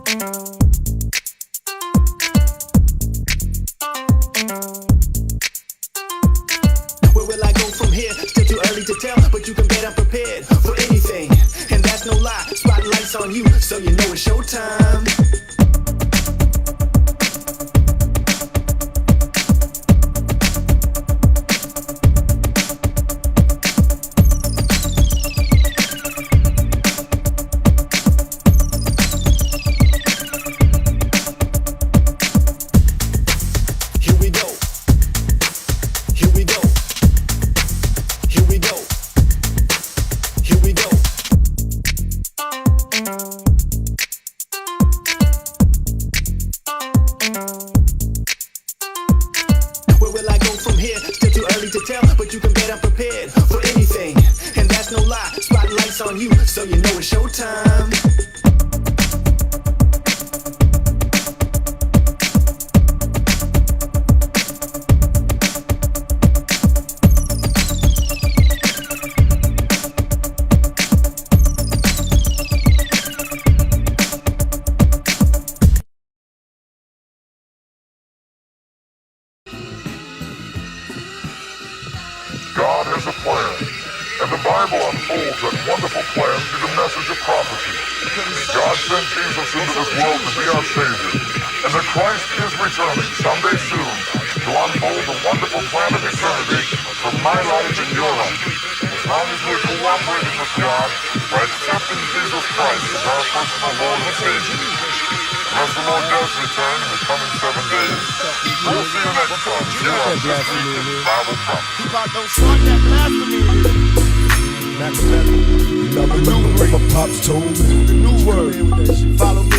Where will I go from here? Still too early to tell, but you can bet I'm prepared for anything. And that's no lie, spotlight's on you, so you know it's showtime. Where will I go from here? Still too early to tell, but you can bet I'm prepared for anything. And that's no lie, spotlight's on you, so you know it's showtime. God has a plan, and the Bible unfolds that wonderful plan through the message of prophecy. God sent Jesus into this world to be our Savior, and that Christ is returning someday soon to unfold the wonderful plan of eternity for my life and your life. As long as we're cooperating with God by accepting Jesus Christ as our personal Lord and Savior. As the Lord does return in the coming 7 days, we'll see you next time here on This Week in Bible Prophecy. Don't start that blasphemy. Remember what my pops told me. The new word. Follow me.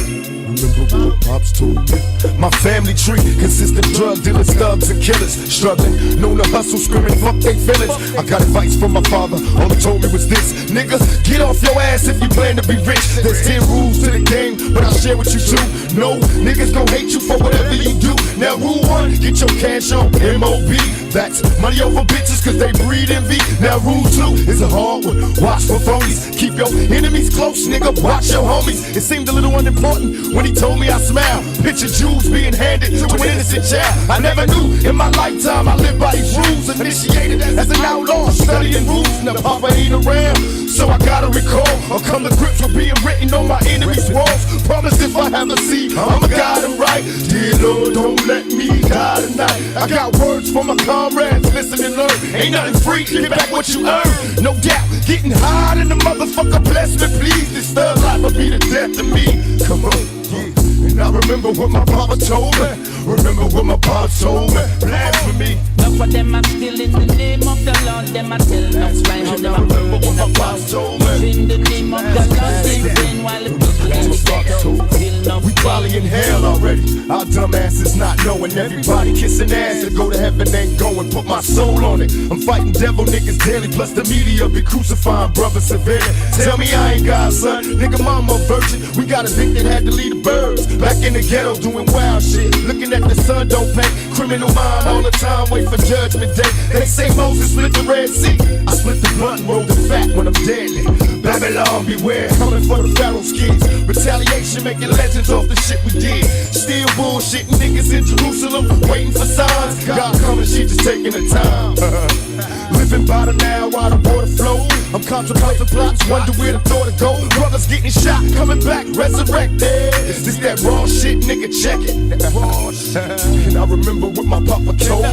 Remember what my pops told me. My family tree consists of drug dealers, thugs, and killers. Struggling, known to hustle, screaming, fuck they feelings. I got advice from my father, all he told me was this: nigga, get off your ass if you plan to be rich. There's 10 rules to the game, but I'll share with you too. No, niggas gon' hate you for whatever you do. Now rule 1, get your cash on MOB. That's money over bitches cause they breed envy. Now rule 2 is a hard one, watch for phonies. Keep your enemies close, nigga, watch your homies. It seemed a little unimportant when he told me I smile. Picture jewels being handed to an innocent child. I never knew in my lifetime I lived by these rules. Initiated as an outlaw, studying rules. Now Papa ain't around, so I gotta recall or come to grips with being written on my enemies' walls. Promise if I have a seed, I'ma guide them right. Dear Lord, don't let me die tonight. I got words for my comrades, listen and learn. Ain't nothing free, get back what you earn. No doubt, getting high in the motherfucker, bless me please. This thug life will be the death to me. Come on. And I remember what my papa told me. Remember what my papa told me. Blasphemy. Enough of them are still in the name of the Lord. Them are telling us right how them are remember what my papa told me. In the name of the Lord, they been while the people in the ghetto. We probably in hell already. Our dumb asses not knowing. Everybody kissing ass to go to heaven ain't going. Put my soul on it. I'm fighting devil niggas daily. Plus the media be crucifying brothers severely. Tell me I ain't God, son. Nigga, mama a virgin. We got addicted, had to leave the birds. Back in the ghetto doing wild shit. Looking at the sun don't pay. Criminal mind all the time, wait for judgment day. They say Moses split the Red Sea. I split the blunt and roll the fat when I'm deadly. Babylon beware, coming for the Pharaoh's kids. Retaliation making legends off the shit we did. Still bullshitting niggas in Jerusalem, waiting for signs. God coming, she just taking the time. Living by the now while the water flows. I'm contemplating plots, wonder where the thought to go. Brothers getting shot, coming back, resurrected. This that raw shit, nigga, check it. And I remember what my papa told me.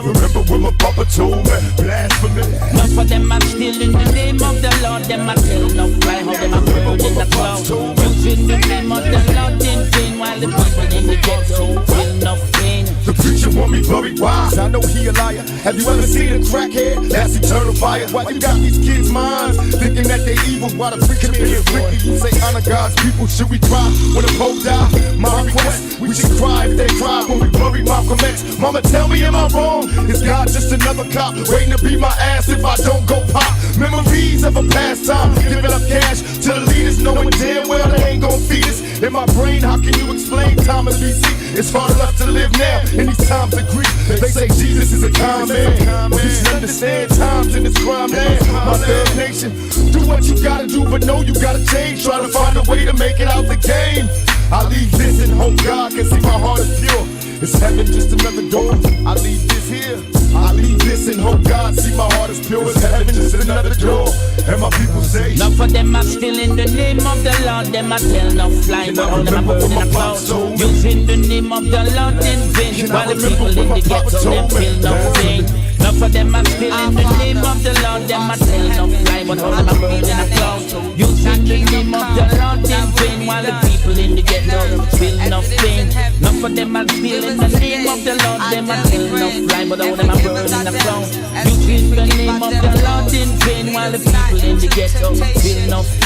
Remember what my papa told me. Blasphemy. Enough of them are still in the name of the Lord. Them are telling us right how them are burned in the cloud. Using the name of the Lord in vain while the people in the ghetto feel no pain. The preacher want me buried, why? I know he a liar. Have you ever seen a crackhead? That's eternal fire. Why you got these kids' minds thinking that they evil? Why the preacher being wicked? You say honor God's people. Should we cry when the Pope die? My request, we should cry if they cry when we bury Malcolm X. Mama, tell me, am I wrong? Is God just another cop waiting to beat my ass if I don't go pop? Memories of a past time, giving up cash to the leaders, knowing damn well they ain't gon' feed us. In my brain, how can you explain time is BC? It's hard enough to live now in these times of grief. They say Jesus is a kind man, but you should understand times in this crime land. My third nation, do what you gotta do, but know you gotta change. Try to find a way to make it out the game. I leave this and hope God can see my heart is pure. Is heaven just another door? I leave this here. I leave this and hope God see my heart is pure. Is heaven just another door? And my people say, enough of them are still in the name of the Lord. Them are tell no fly, but all them are putting a cloud. Using the name of the Lord in vain. While the people in the ghetto, them feel nothing. Enough of them are still in the name of the Lord. Them are tell no fly, but all them are burning a cloud. Using the name of the Lord in vain. While the people in the ghetto feel nothing. Enough of them are still in the name of the Lord. Them are tell no fly, but all them are burning a cloud. Using the name of the Lord in vain. While the people in the ghetto feel nothing.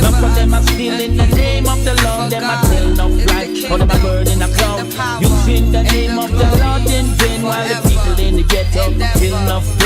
Enough of them are still in the name of the Lord. Them are tell no fly, all them are burning a cloud. Using the name of the Lord in vain. While the people in the ghetto feel nothing.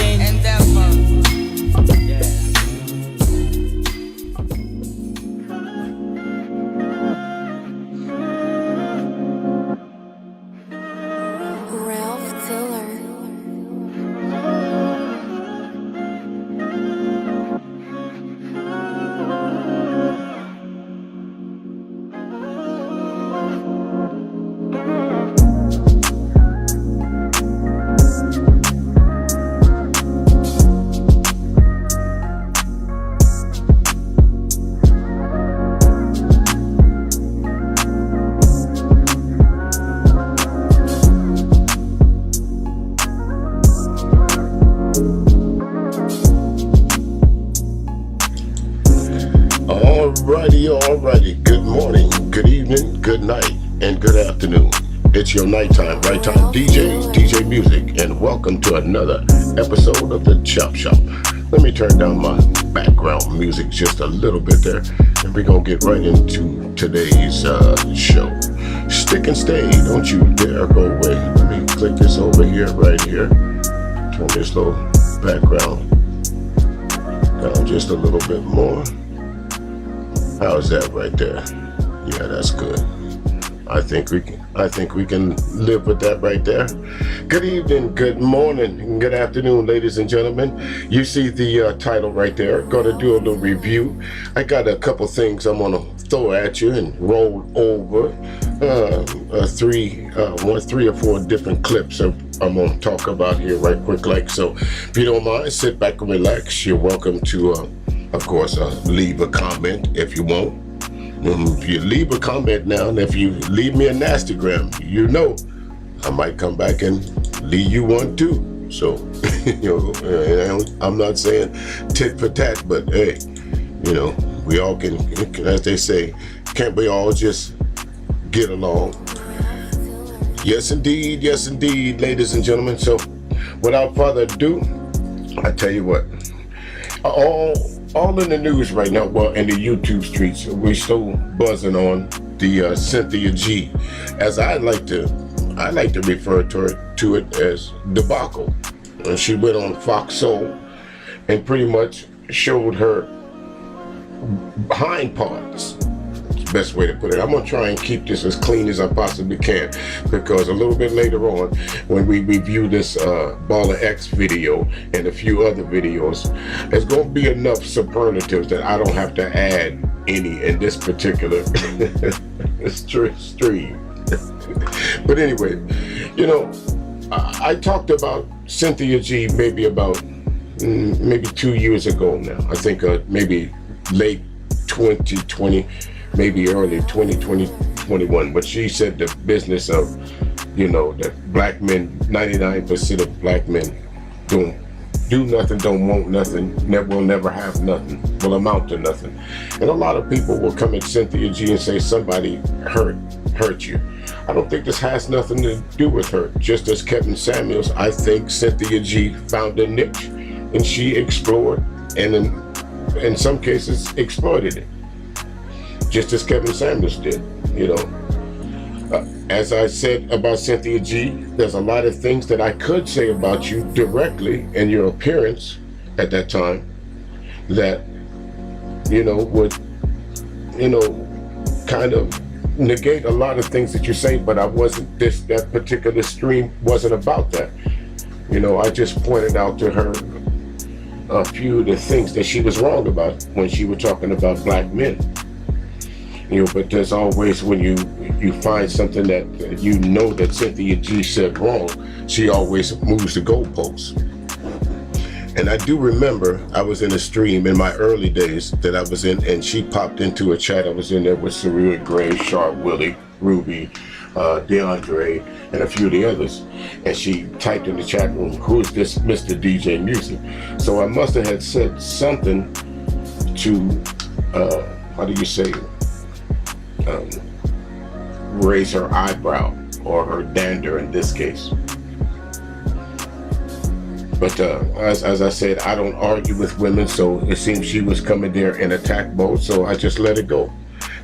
Alrighty, good morning, good evening, good night, and good afternoon. It's your nighttime, right time DJ Music, and welcome to another episode of the Chop Shop. Let me turn down my background music just a little bit there, and we're gonna get right into today's show. Stick and stay, don't you dare go away. Let me click this over here, right here. Turn this little background down just a little bit more. How's that right there? Yeah, that's good. I think we can live with that right there. Good evening, good morning, and good afternoon, ladies and gentlemen. You see the title right there. Gonna do a little review. I got a couple things I'm gonna throw at you and roll over. Three or four different clips I'm gonna talk about here right quick. Like so, if you don't mind, sit back and relax. You're welcome to, of course, leave a comment if you want. If you leave a comment now, and if you leave me a nastygram, you know I might come back and leave you one too. So, I'm not saying tit for tat, but hey, we all can, as they say, can't we all just get along? Yes, indeed, ladies and gentlemen. So, without further ado, I tell you what, all in the news right now, well, in the YouTube streets, we're still buzzing on the Cynthia G, as I like to refer to it as debacle. And she went on Fox Soul and pretty much showed her hind parts. Best way to put it. I'm gonna try and keep this as clean as I possibly can, because a little bit later on, when we review this Baller X video and a few other videos, there's gonna be enough superlatives that I don't have to add any in this particular stream. But anyway, I talked about Cynthia G maybe 2 years ago now. I think maybe late 2020. Maybe early 2021, but she said the business of, that black men, 99% of black men don't do nothing, don't want nothing, will never have nothing, will amount to nothing. And a lot of people will come at Cynthia G and say somebody hurt you. I don't think this has nothing to do with her. Just as Kevin Samuels, I think Cynthia G found a niche and she explored and in some cases exploited it. Just as Kevin Samuels did, As I said about Cynthia G, there's a lot of things that I could say about you directly and your appearance at that time that, would, kind of negate a lot of things that you say, but that particular stream wasn't about that. I just pointed out to her a few of the things that she was wrong about when she was talking about black men. But there's always, when you find something that you know that Cynthia G said wrong, she always moves the goalposts. And I do remember I was in a stream in my early days that I was in, and she popped into a chat. I was in there with Saria Gray, Sharp Willie, Ruby, DeAndre, and a few of the others. And she typed in the chat room, "Who is this Mr. DJ Music?" So I must have had said something to, how do you say it? Raise her eyebrow, or her dander in this case. But as I said, I don't argue with women, so it seems she was coming there in attack mode, so I just let it go.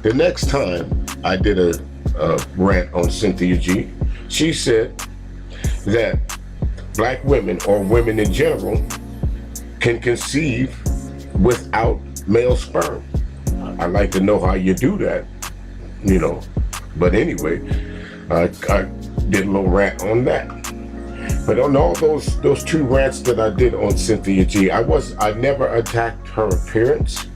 The next time I did a rant on Cynthia G, she said that black women, or women in general, can conceive without male sperm. I'd like to know how you do that, But anyway, I did a little rant on that. But on all those two rants that I did on Cynthia G, I never attacked her appearance.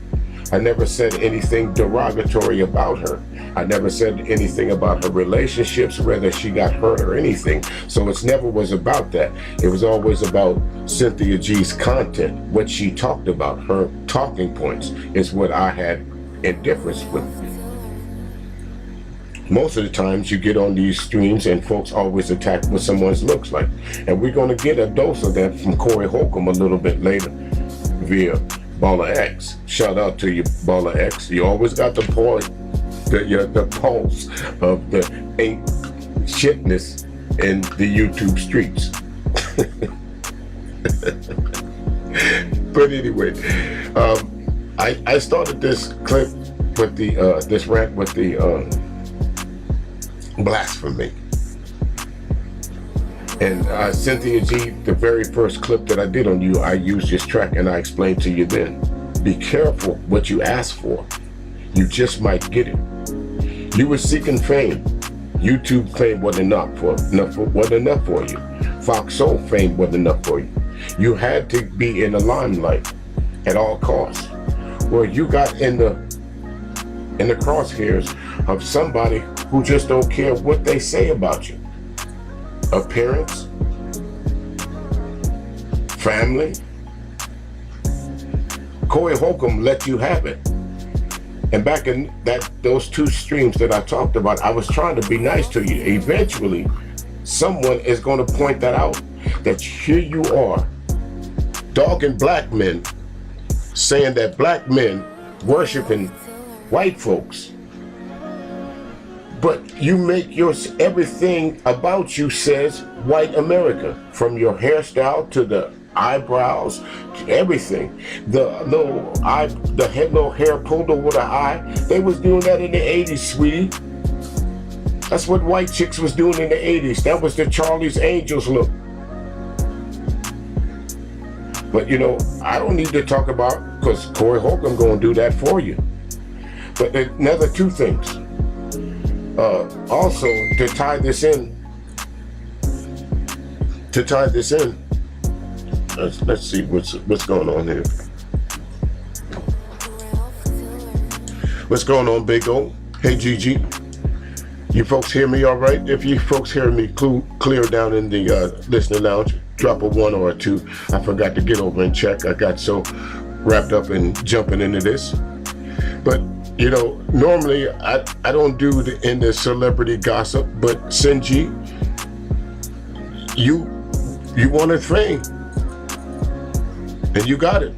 I never said anything derogatory about her. I never said anything about her relationships, whether she got hurt or anything. So it never was about that. It was always about Cynthia G's content. What she talked about, her talking points, is what I had indifference with. Most of the times you get on these streams and folks always attack what someone's looks like. And we're going to get a dose of that from Corey Holcomb a little bit later via Baller X. Shout out to you, Baller X. You always got the pulse of the ain't shitness in the YouTube streets. But anyway, I started this clip with this rant with the blasphemy. And Cynthia G, the very first clip that I did on you, I used this track and I explained to you then, be careful what you ask for. You just might get it. You were seeking fame. YouTube fame wasn't enough for you. Fox Soul fame wasn't enough for you. You had to be in the limelight at all costs. Well, you got in the crosshairs of somebody who just don't care what they say about you. Appearance, family. Corey Holcomb let you have it. And back in those two streams that I talked about, I was trying to be nice to you. Eventually, someone is going to point that out, that here you are, dogging black men, saying that black men worshiping white folks. But you make everything about you says white America, from your hairstyle to the eyebrows, to everything. The little hair pulled over the eye. They was doing that in the 80s, sweetie. That's what white chicks was doing in the 80s. That was the Charlie's Angels look. But I don't need to talk about, because Corey Holcomb gonna do that for you. But another two things. Also, to tie this in, let's see what's going on here. What's going on, Big O? Hey, Gigi. You folks hear me all right? If you folks hear me clear down in the listening lounge, drop a 1 or a 2. I forgot to get over and check. I got so wrapped up in jumping into this. But normally I don't do in the celebrity gossip, but Sinji, you wanted fame, and you got it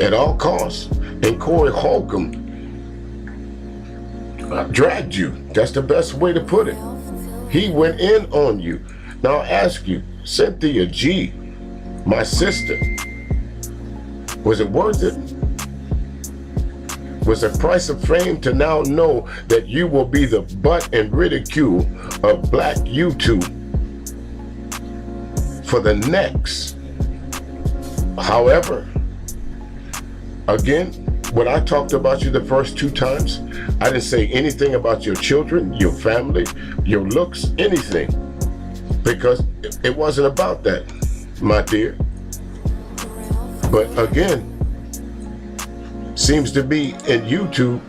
at all costs. And Corey Holcomb dragged you. That's the best way to put it. He went in on you. Now I'll ask you, Cynthia G, my sister, was it worth it? Was the price of fame to now know that you will be the butt and ridicule of black YouTube for the next? However, again, when I talked about you the first 2 times, I didn't say anything about your children, your family, your looks, anything, because it wasn't about that, my dear. But again, seems to be in YouTube,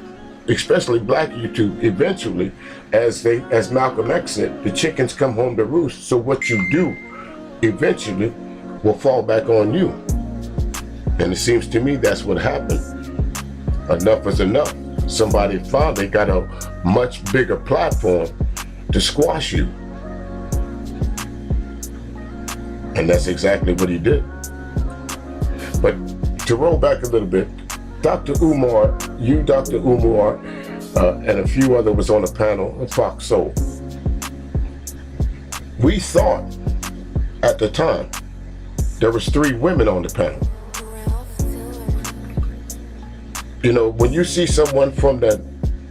especially black YouTube, eventually, as Malcolm X said, the chickens come home to roost. So what you do eventually will fall back on you. And it seems to me that's what happened. Enough is enough. Somebody finally got a much bigger platform to squash you. And that's exactly what he did. But to roll back a little bit, Dr. Umar, Dr. Umar, and a few others was on the panel at Fox Soul. We thought at the time there was 3 women on the panel. You know, when you see someone from the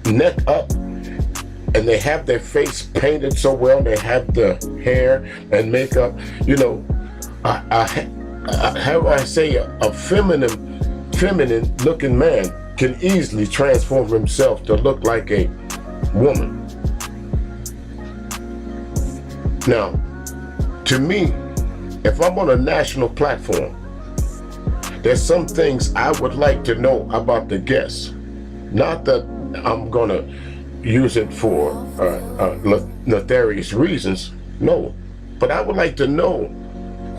neck up and they have their face painted so well, they have the hair and makeup, you know, how do I say, a feminine looking man can easily transform himself to look like a woman. Now, to me, if I'm on a national platform, there's some things I would like to know about the guests. Not that I'm gonna use it for nefarious reasons, no. But I would like to know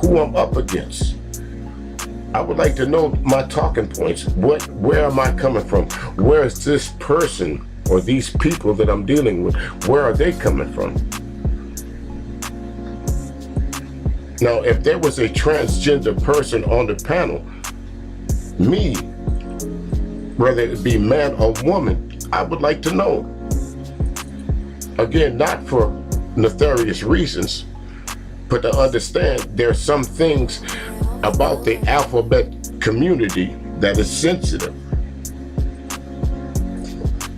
who I'm up against. I would like to know my talking points. Where am I coming from? Where is this person or these people that I'm dealing with? Where are they coming from? Now, if there was a transgender person on the panel, me, whether it be man or woman, I would like to know. Again, not for nefarious reasons, but to understand there's some things about the alphabet community that is sensitive.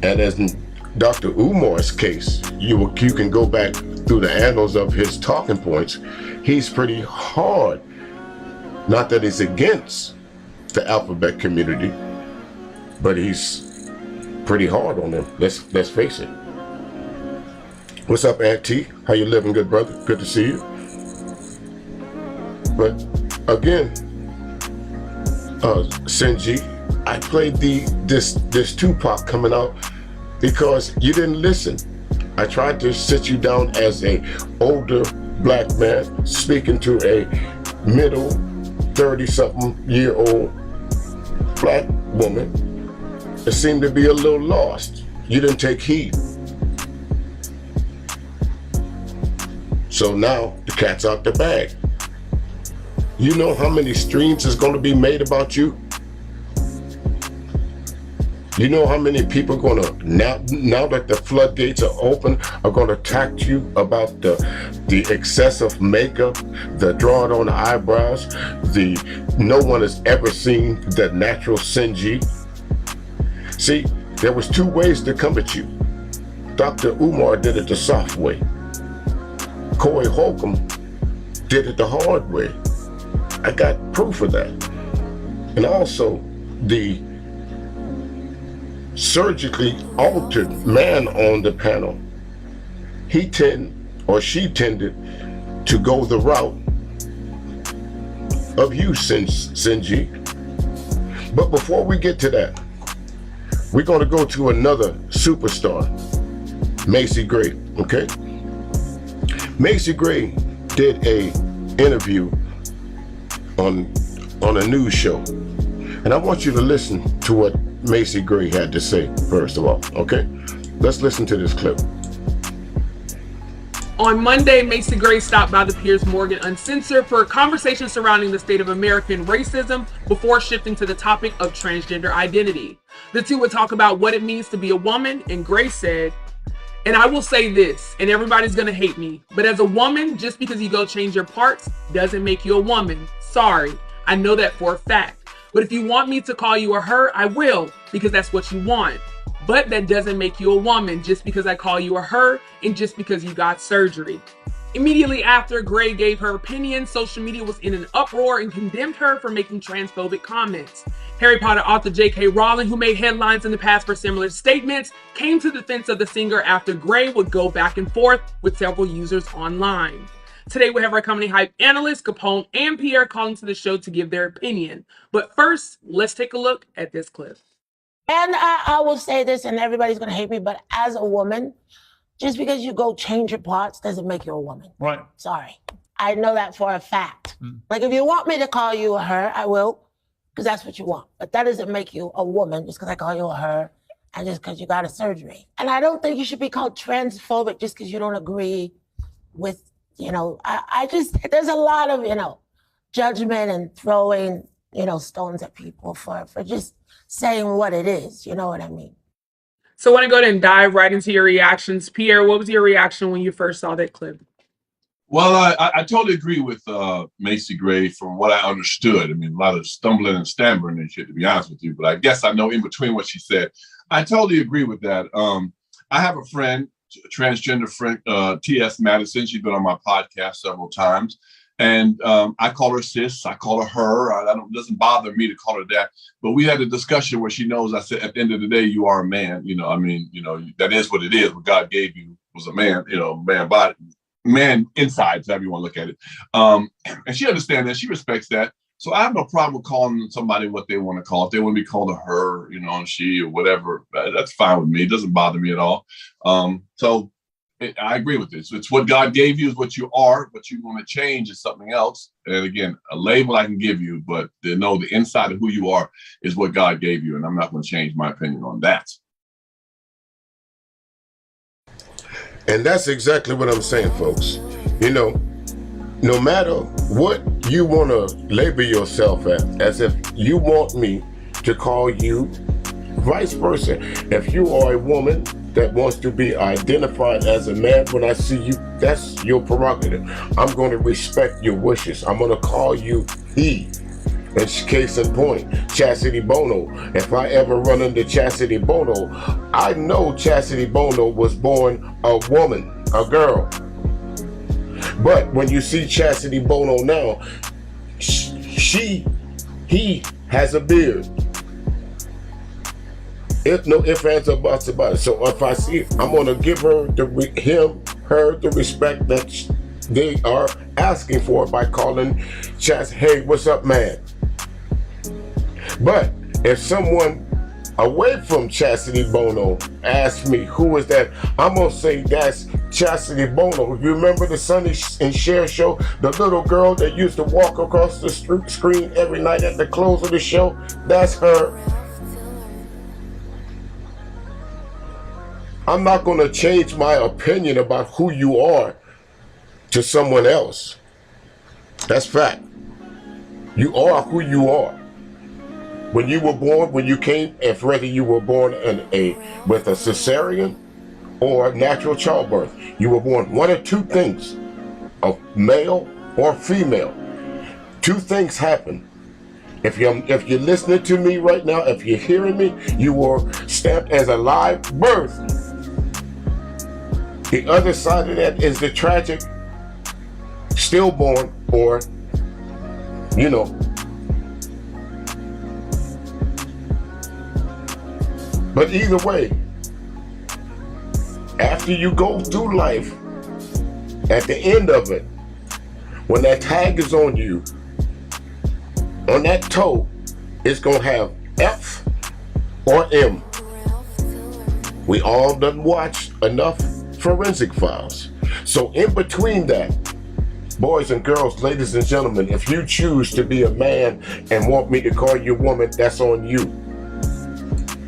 And as in Dr. Umar's case, you can go back through the annals of his talking points. He's pretty hard. Not that he's against the alphabet community, but he's pretty hard on them. Let's face it. What's up, Aunt T? How you living, good brother? Good to see you. But again, Sinji, I played this Tupac coming out because you didn't listen. I tried to sit you down as a older black man speaking to a middle 30-something-year-old black woman that seemed to be a little lost. You didn't take heed. So now the cat's out the bag. You know how many streams is going to be made about you? You know how many people are going to, now that the floodgates are open, are going to attack you about the excessive makeup, the drawing on the eyebrows, no one has ever seen the natural Sinji. See, there was 2 ways to come at you. Dr. Umar did it the soft way. Corey Holcomb did it the hard way. I got proof of that. And also, the surgically altered man on the panel, she tended to go the route of you, Sinji. But before we get to that, we're going to go to another superstar, Macy Gray, okay? Macy Gray did a interview on a news show. And I want you to listen to what Macy Gray had to say, first of all, okay? Let's listen to this clip. On Monday, Macy Gray stopped by the Piers Morgan Uncensored for a conversation surrounding the state of American racism before shifting to the topic of transgender identity. The two would talk about what it means to be a woman, and Gray said, and I will say this, and everybody's gonna hate me, but as a woman, just because you go change your parts doesn't make you a woman. Sorry, I know that for a fact. But if you want me to call you a her, I will, because that's what you want. But that doesn't make you a woman just because I call you a her and just because you got surgery. Immediately after Gray gave her opinion, social media was in an uproar and condemned her for making transphobic comments. Harry Potter author J.K. Rowling, who made headlines in the past for similar statements, came to the defense of the singer after Gray would go back and forth with several users online. Today we have our company hype analysts, Capone and Pierre calling to the show to give their opinion. But first, let's take a look at this clip. And I will say this, and everybody's going to hate me, but as a woman, just because you go change your parts doesn't make you a woman. Right. Sorry. I know that for a fact. Like, if you want me to call you a her, I will, because that's what you want. But that doesn't make you a woman just because I call you a her and just because you got a surgery. And I don't think you should be called transphobic just because you don't agree with, I just, there's a lot of, judgment and throwing, stones at people for just saying what it is. You know what I mean? So I want to go ahead and dive right into your reactions. Pierre, what was your reaction when you first saw that clip? Well, I totally agree with Macy Gray from what I understood. I mean, a lot of stumbling and stammering and shit, to be honest with you. But I guess I know in between what she said. I totally agree with that. I have a friend, a transgender friend, T.S. Madison. She's been on my podcast several times. And I call her sis. I call her. It doesn't bother me to call her that. But we had a discussion where she knows I said, at the end of the day, you are a man. That is what it is. What God gave you was a man, man body. Man inside, however you want to look at it. And she understands that. She respects that. So I have no problem with calling somebody what they want to call. If they want to be called a her, she or whatever, that's fine with me. It doesn't bother me at all. I agree with this. It's what God gave you is what you are. What you want to change is something else. And again, a label I can give you, but to know the inside of who you are is what God gave you. And I'm not going to change my opinion on that. And that's exactly what I'm saying, folks. No matter what you want to label yourself as if you want me to call you, vice versa. If you are a woman that wants to be identified as a man, when I see you, that's your prerogative. I'm going to respect your wishes. I'm going to call you he. And case in point, Chastity Bono. If I ever run into Chastity Bono, I know Chastity Bono was born a woman, a girl. But when you see Chastity Bono now, he has a beard. If no ifs, ands, or buts about it. So if I see it, I'm gonna give her the respect that they are asking for by calling Chas, hey, what's up, man? But if someone away from Chastity Bono asks me, who is that? I'm gonna say that's Chastity Bono. You remember the Sonny and Cher show? The little girl that used to walk across the screen every night at the close of the show? That's her. I'm not gonna change my opinion about who you are to someone else. That's fact. You are who you are. When you were born, when you came, if whether you were born with a cesarean or natural childbirth, you were born one of two things, a male or female. Two things happen. If you're listening to me right now, if you're hearing me, you were stamped as a live birth. The other side of that is the tragic stillborn or, But either way, after you go through life, at the end of it, when that tag is on you, on that toe, it's gonna have F or M. We all done watched enough forensic files. So in between that, boys and girls, ladies and gentlemen, if you choose to be a man and want me to call you a woman, that's on you.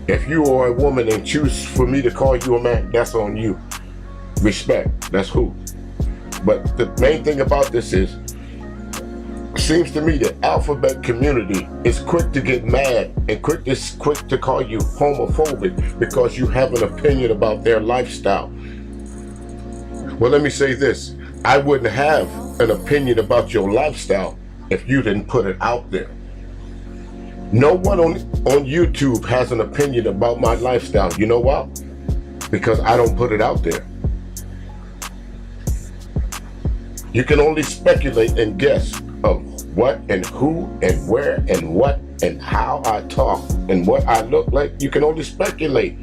If you are a woman and choose for me to call you a man, that's on you. Respect, that's who. But the main thing about this is, seems to me the alphabet community is quick to get mad and quick to call you homophobic because you have an opinion about their lifestyle. Well, let me say this. I wouldn't have an opinion about your lifestyle if you didn't put it out there. No one on YouTube has an opinion about my lifestyle. You know why? Because I don't put it out there. You can only speculate and guess of what and who and where and what and how I talk and what I look like. You can only speculate.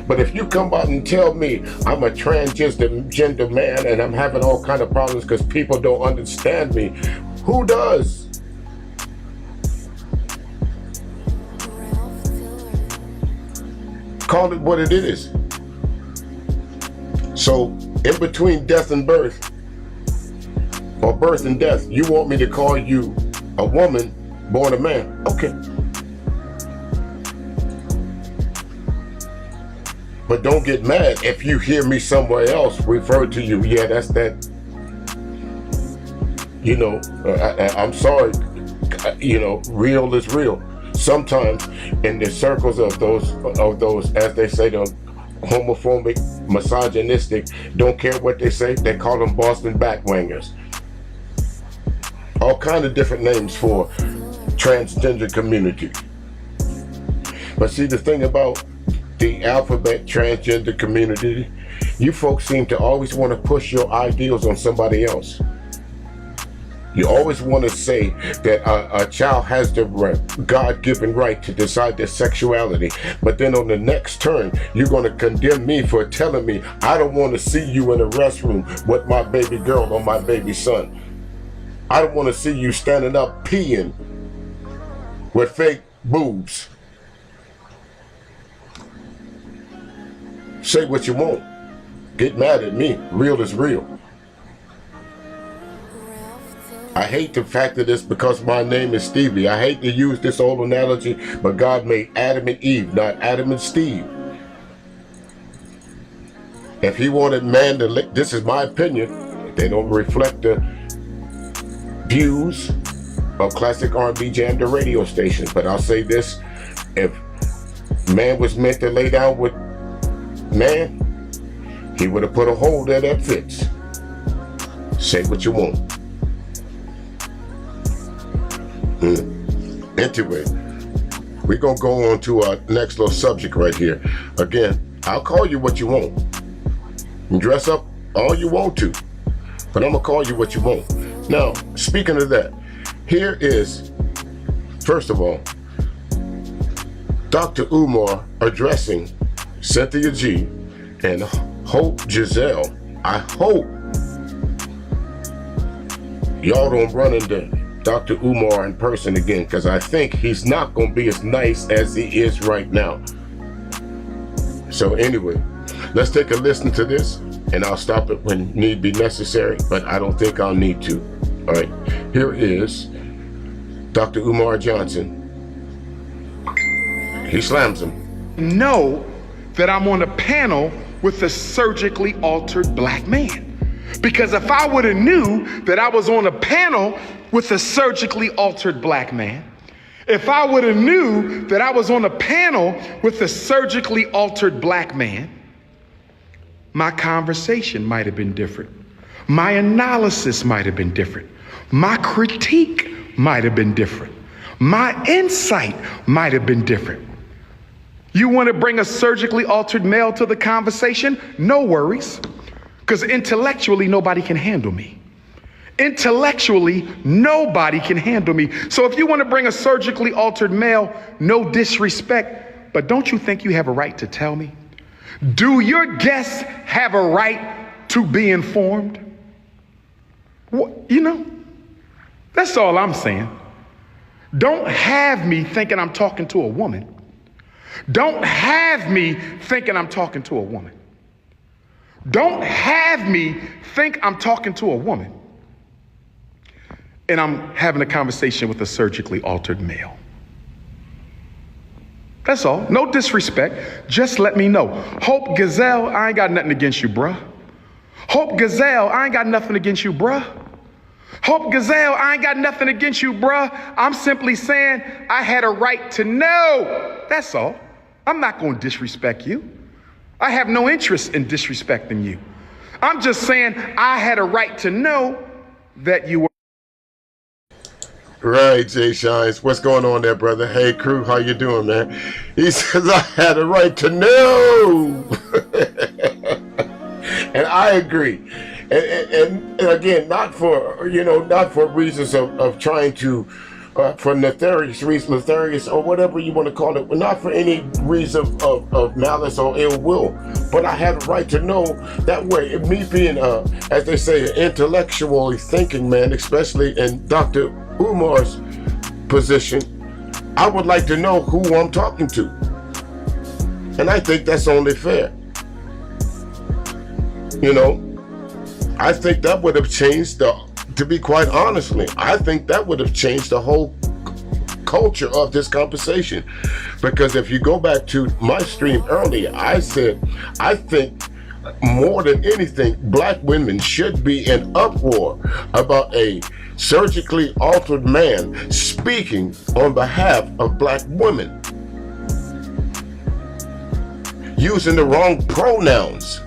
But if you come out and tell me I'm a transgender man and I'm having all kind of problems because people don't understand me, who does? Call it what it is. So in between death and birth, or birth and death, you want me to call you a woman born a man? Okay. But don't get mad if you hear me somewhere else refer to you. Yeah, that's that. You know, I'm sorry. You know, real is real. Sometimes in the circles of those, as they say, the homophobic, misogynistic, don't care what they say, they call them Boston backwangers. All kind of different names for transgender community. But see, the thing about the alphabet transgender community, you folks seem to always want to push your ideals on somebody else. You always want to say that a child has the God-given right to decide their sexuality, but then on the next turn, you're going to condemn me for telling me I don't want to see you in a restroom with my baby girl or my baby son. I don't want to see you standing up peeing with fake boobs. Say what you want. Get mad at me. Real is real. I hate the fact that it's because my name is Stevie. I hate to use this old analogy, but God made Adam and Eve, not Adam and Steve. If he wanted man to, this is my opinion, they don't reflect the views of classic R&B jam to radio stations. But I'll say this, if man was meant to lay down with man, he would have put a hole there that fits. Say what you want. Anyway, we're gonna go on to our next little subject right here. Again, I'll call you what you want. You dress up all you want to, but I'm gonna call you what you want. Now, speaking of that, here is, first of all, Dr. Umar addressing Cynthia G and Hope Giselle. I hope y'all don't run into Dr. Umar in person again, because I think he's not going to be as nice as he is right now. So anyway, let's take a listen to this, and I'll stop it when need be necessary, but I don't think I'll need to. All right, here is Dr. Umar Johnson. He slams him. Know that I'm on a panel with a surgically altered black man. Because if I would have knew that I was on a panel with a surgically altered black man, if I would have knew that I was on a panel with a surgically altered black man, my conversation might have been different. My analysis might have been different. My critique might have been different. My insight might have been different. You want to bring a surgically altered male to the conversation? No worries. Because intellectually, nobody can handle me. Intellectually, nobody can handle me. So if you want to bring a surgically altered male, no disrespect, but don't you think you have a right to tell me? Do your guests have a right to be informed? You know, that's all I'm saying. Don't have me thinking I'm talking to a woman. Don't have me thinking I'm talking to a woman. Don't have me think I'm talking to a woman and I'm having a conversation with a surgically altered male. That's all. No disrespect. Just let me know. Hope Gazelle, I ain't got nothing against you, bruh. Hope Gazelle, I ain't got nothing against you, bruh. Hope Gazelle, I ain't got nothing against you, bruh. I'm simply saying I had a right to know. That's all. I'm not going to disrespect you. I have no interest in disrespecting you. I'm just saying I had a right to know that you were. Right, Jay Shines. What's going on there, brother? Hey, crew, how you doing, man? He says I had a right to know. And I agree. And again, not for reasons of trying to, for nefarious or whatever you want to call it, but not for any reason of malice or ill will. But I have a right to know that way. Me being, as they say, an intellectually thinking man, especially in Dr. Umar's position, I would like to know who I'm talking to. And I think that's only fair. You know, I think that would have changed to be quite honestly, I think that would have changed the whole culture of this conversation. Because if you go back to my stream earlier, I said, I think more than anything, black women should be in uproar about a surgically altered man speaking on behalf of black women, using the wrong pronouns.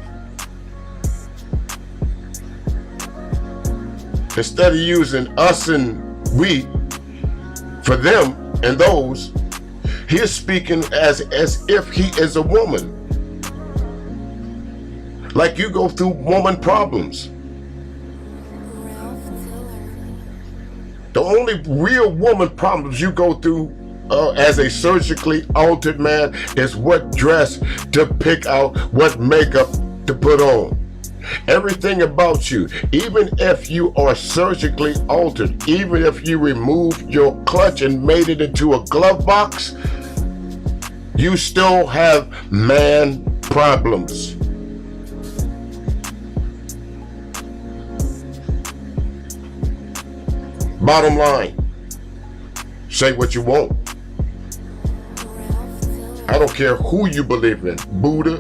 Instead of using us and we for them and those, he is speaking as if he is a woman. Like you go through woman problems. The only real woman problems you go through as a surgically altered man is what dress to pick out, what makeup to put on. Everything about you, even if you are surgically altered, even if you removed your clutch and made it into a glove box, you still have man problems. Bottom line, say what you want. I don't care who you believe in, Buddha,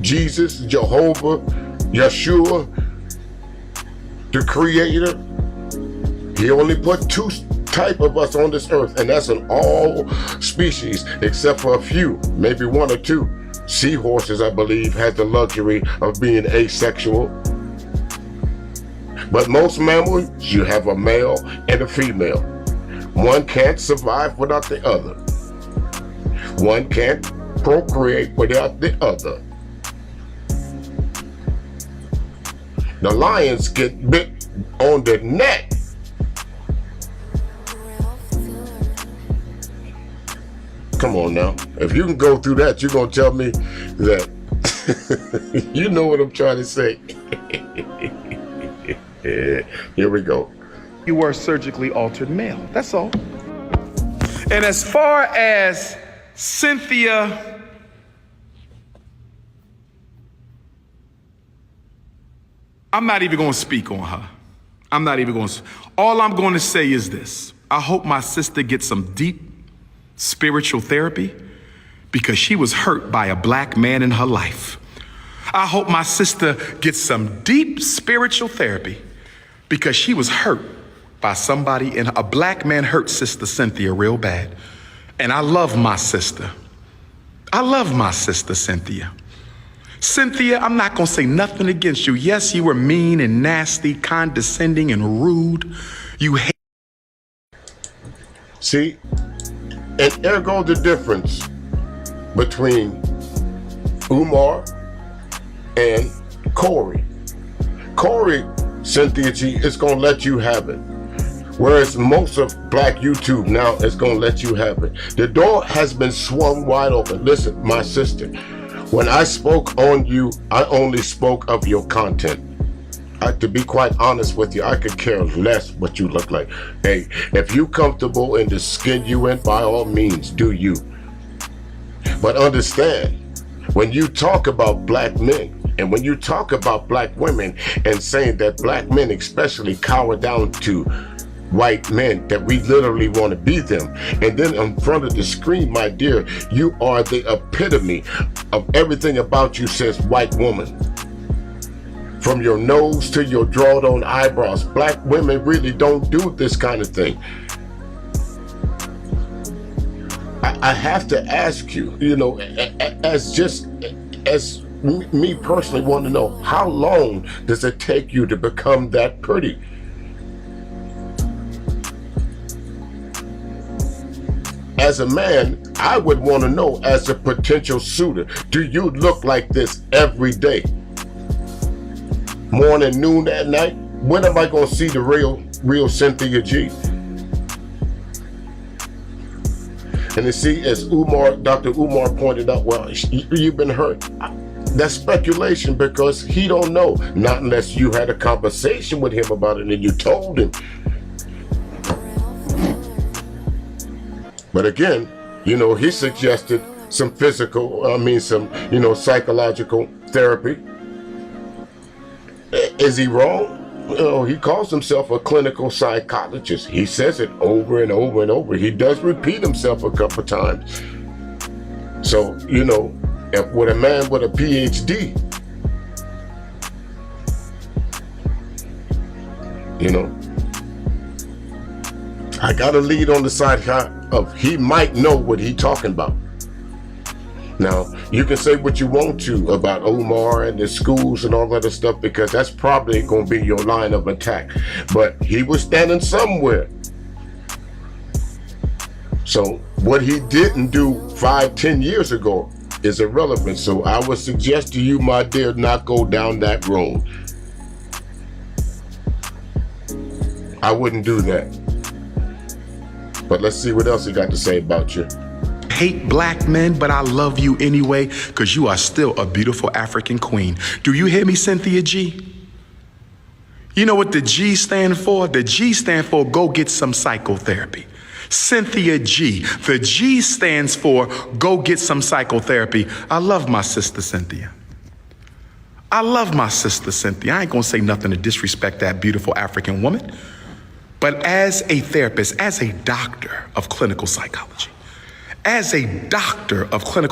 Jesus, Jehovah, Yeshua, the creator. He only put two type of us on this earth, and that's in all species except for a few, maybe one or two. Seahorses, I believe, had the luxury of being asexual. But most mammals, you have a male and a female. One can't survive without the other. One can't procreate without the other. The lions get bit on the neck. Come on now. If you can go through that, you're going to tell me that you know what I'm trying to say. Here we go. You were a surgically altered male. That's all. And as far as Cynthia, I'm not even going to speak on her. I'm not even going to. All I'm going to say is this. I hope my sister gets some deep spiritual therapy because she was hurt by a black man in her life. I hope my sister gets some deep spiritual therapy because she was hurt by somebody, and a black man hurt Sister Cynthia real bad. And I love my sister. I love my sister, Cynthia. Cynthia, I'm not going to say nothing against you. Yes, you were mean and nasty, condescending and rude. You hate. See, and there goes the difference between Umar and Corey. Corey, Cynthia G, is going to let you have it. Whereas most of black YouTube now is going to let you have it. The door has been swung wide open. Listen, my sister, when I spoke on you, I only spoke of your content. To be quite honest with you, I could care less what you look like. Hey, if you comfortable in the skin you in, by all means, do you. But understand, when you talk about black men, and when you talk about black women and saying that black men especially cower down to white men, that we literally want to be them, and then in front of the screen, my dear, you are the epitome of everything about you says white woman. From your nose to your drawed on eyebrows, black women really don't do this kind of thing. I have to ask you, you know, as me personally want to know, how long does it take you to become that pretty? As a man, I would want to know, as a potential suitor, do you look like this every day? Morning, noon, at night? When am I going to see the real Cynthia G? And you see, as Dr. Umar pointed out, well, you've been hurt. That's speculation because he don't know, not unless you had a conversation with him about it and you told him. But again, you know, he suggested some psychological therapy. Is he wrong? He calls himself a clinical psychologist. He says it over and over and over. He does repeat himself a couple times. So, if with a man with a PhD, I got to lead on the side of he might know what he talking about. Now, you can say what you want to about Umar and the schools and all that other stuff, because that's probably going to be your line of attack. But he was standing somewhere. So what he didn't do 5-10 years ago is irrelevant. So I would suggest to you, my dear, not go down that road. I wouldn't do that. But let's see what else he got to say about you. Hate black men, but I love you anyway, because you are still a beautiful African queen. Do you hear me, Cynthia G? You know what the G stand for? The G stand for go get some psychotherapy. Cynthia G. The G stands for go get some psychotherapy. I love my sister Cynthia. I love my sister Cynthia. I ain't gonna say nothing to disrespect that beautiful African woman. But as a therapist, as a doctor of clinical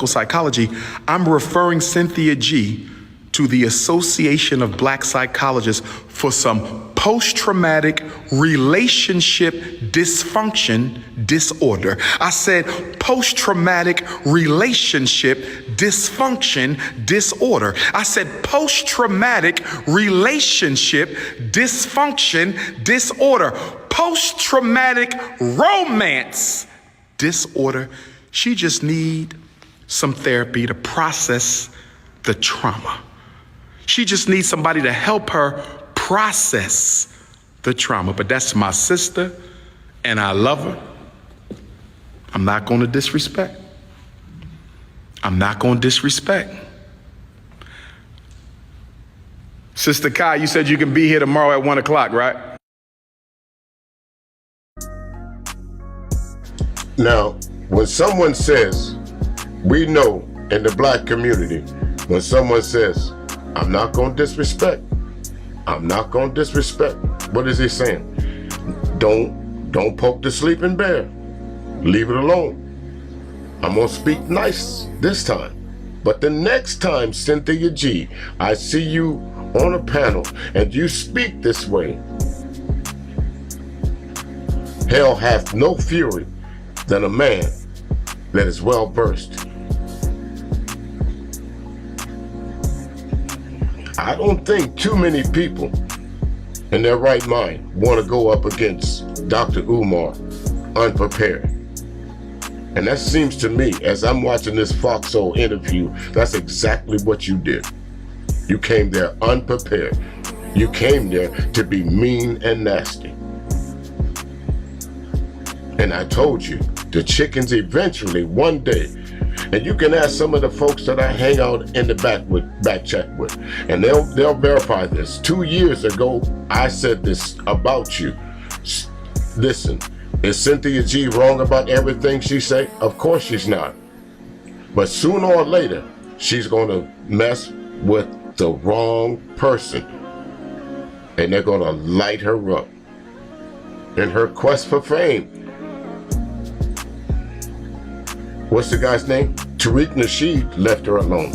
psychology, I'm referring Cynthia G to the Association of Black Psychologists for some post-traumatic relationship dysfunction disorder. I said post-traumatic relationship dysfunction disorder. I said post-traumatic relationship dysfunction disorder. Post-traumatic romance disorder. She just need some therapy to process the trauma. She just needs somebody to help her process the trauma. But that's my sister, and I love her. I'm not going to disrespect. Sister Kai, you said you can be here tomorrow at 1 o'clock, right? Now, when someone says, we know in the black community, when someone says, I'm not going to disrespect, what is he saying? Don't poke the sleeping bear. Leave it alone. I'm going to speak nice this time. But the next time, Cynthia G, I see you on a panel and you speak this way, hell hath no fury than a man that is well versed. I don't think too many people in their right mind want to go up against Dr. Umar unprepared. And that seems to me, as I'm watching this Foxhole interview, that's exactly what you did. You came there unprepared. You came there to be mean and nasty. And I told you, the chickens eventually, one day, and you can ask some of the folks that I hang out in the back chat with, and they'll verify this. 2 years ago, I said this about you. Listen, is Cynthia G wrong about everything she say? Of course she's not. But sooner or later, she's gonna mess with the wrong person, and they're gonna light her up in her quest for fame. What's the guy's name? Tariq Nasheed left her alone.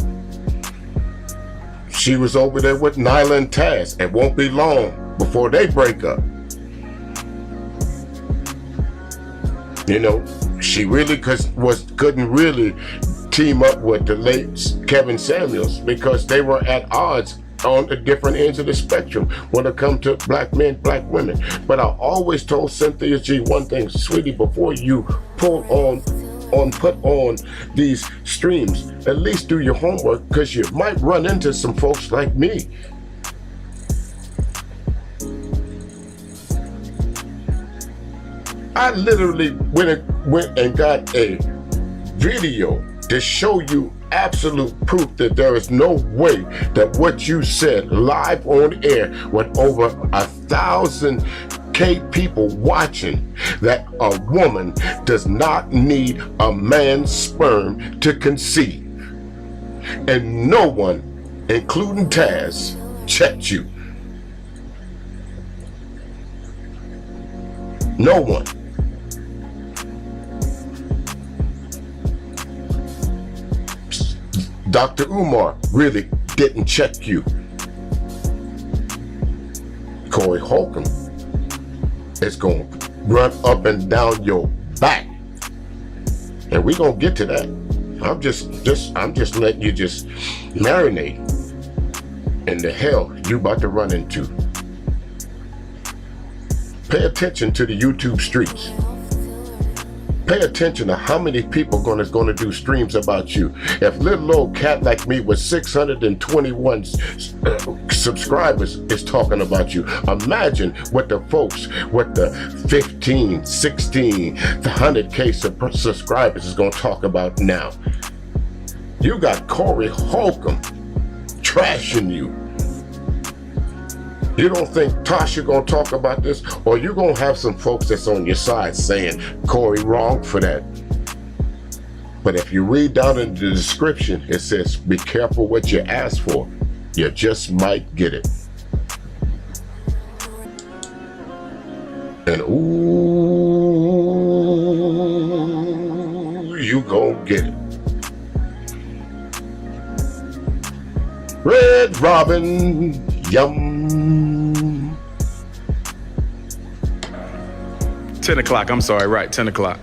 She was over there with Nyla and Taz. It won't be long before they break up. She really couldn't really team up with the late Kevin Samuels because they were at odds on the different ends of the spectrum when it comes to black men, black women. But I always told Cynthia G one thing, sweetie, before you put on these streams, at least do your homework, because you might run into some folks like me. I literally went and got a video to show you absolute proof that there is no way that what you said live on air with over 1,000 educate people watching that a woman does not need a man's sperm to conceive. And no one, including Taz, checked you. No one. Dr. Umar really didn't check you. Corey Holcomb is going to run up and down your back. And we're going to get to that. I'm just letting you just marinate in the hell you about to run into. Pay attention to the YouTube streets. Pay attention to how many people is going to do streams about you. If little old cat like me with 621 subscribers is talking about you, imagine what the folks with the 15, 16, the 100K subscribers is going to talk about now. You got Corey Holcomb trashing you. You don't think Tasha gonna talk about this? Or you gonna have some folks that's on your side saying, Corey wrong for that. But if you read down in the description, it says, be careful what you ask for. You just might get it. And ooh, you gonna get it. Red Robin, yum. 10 o'clock, I'm sorry, right, 10 o'clock.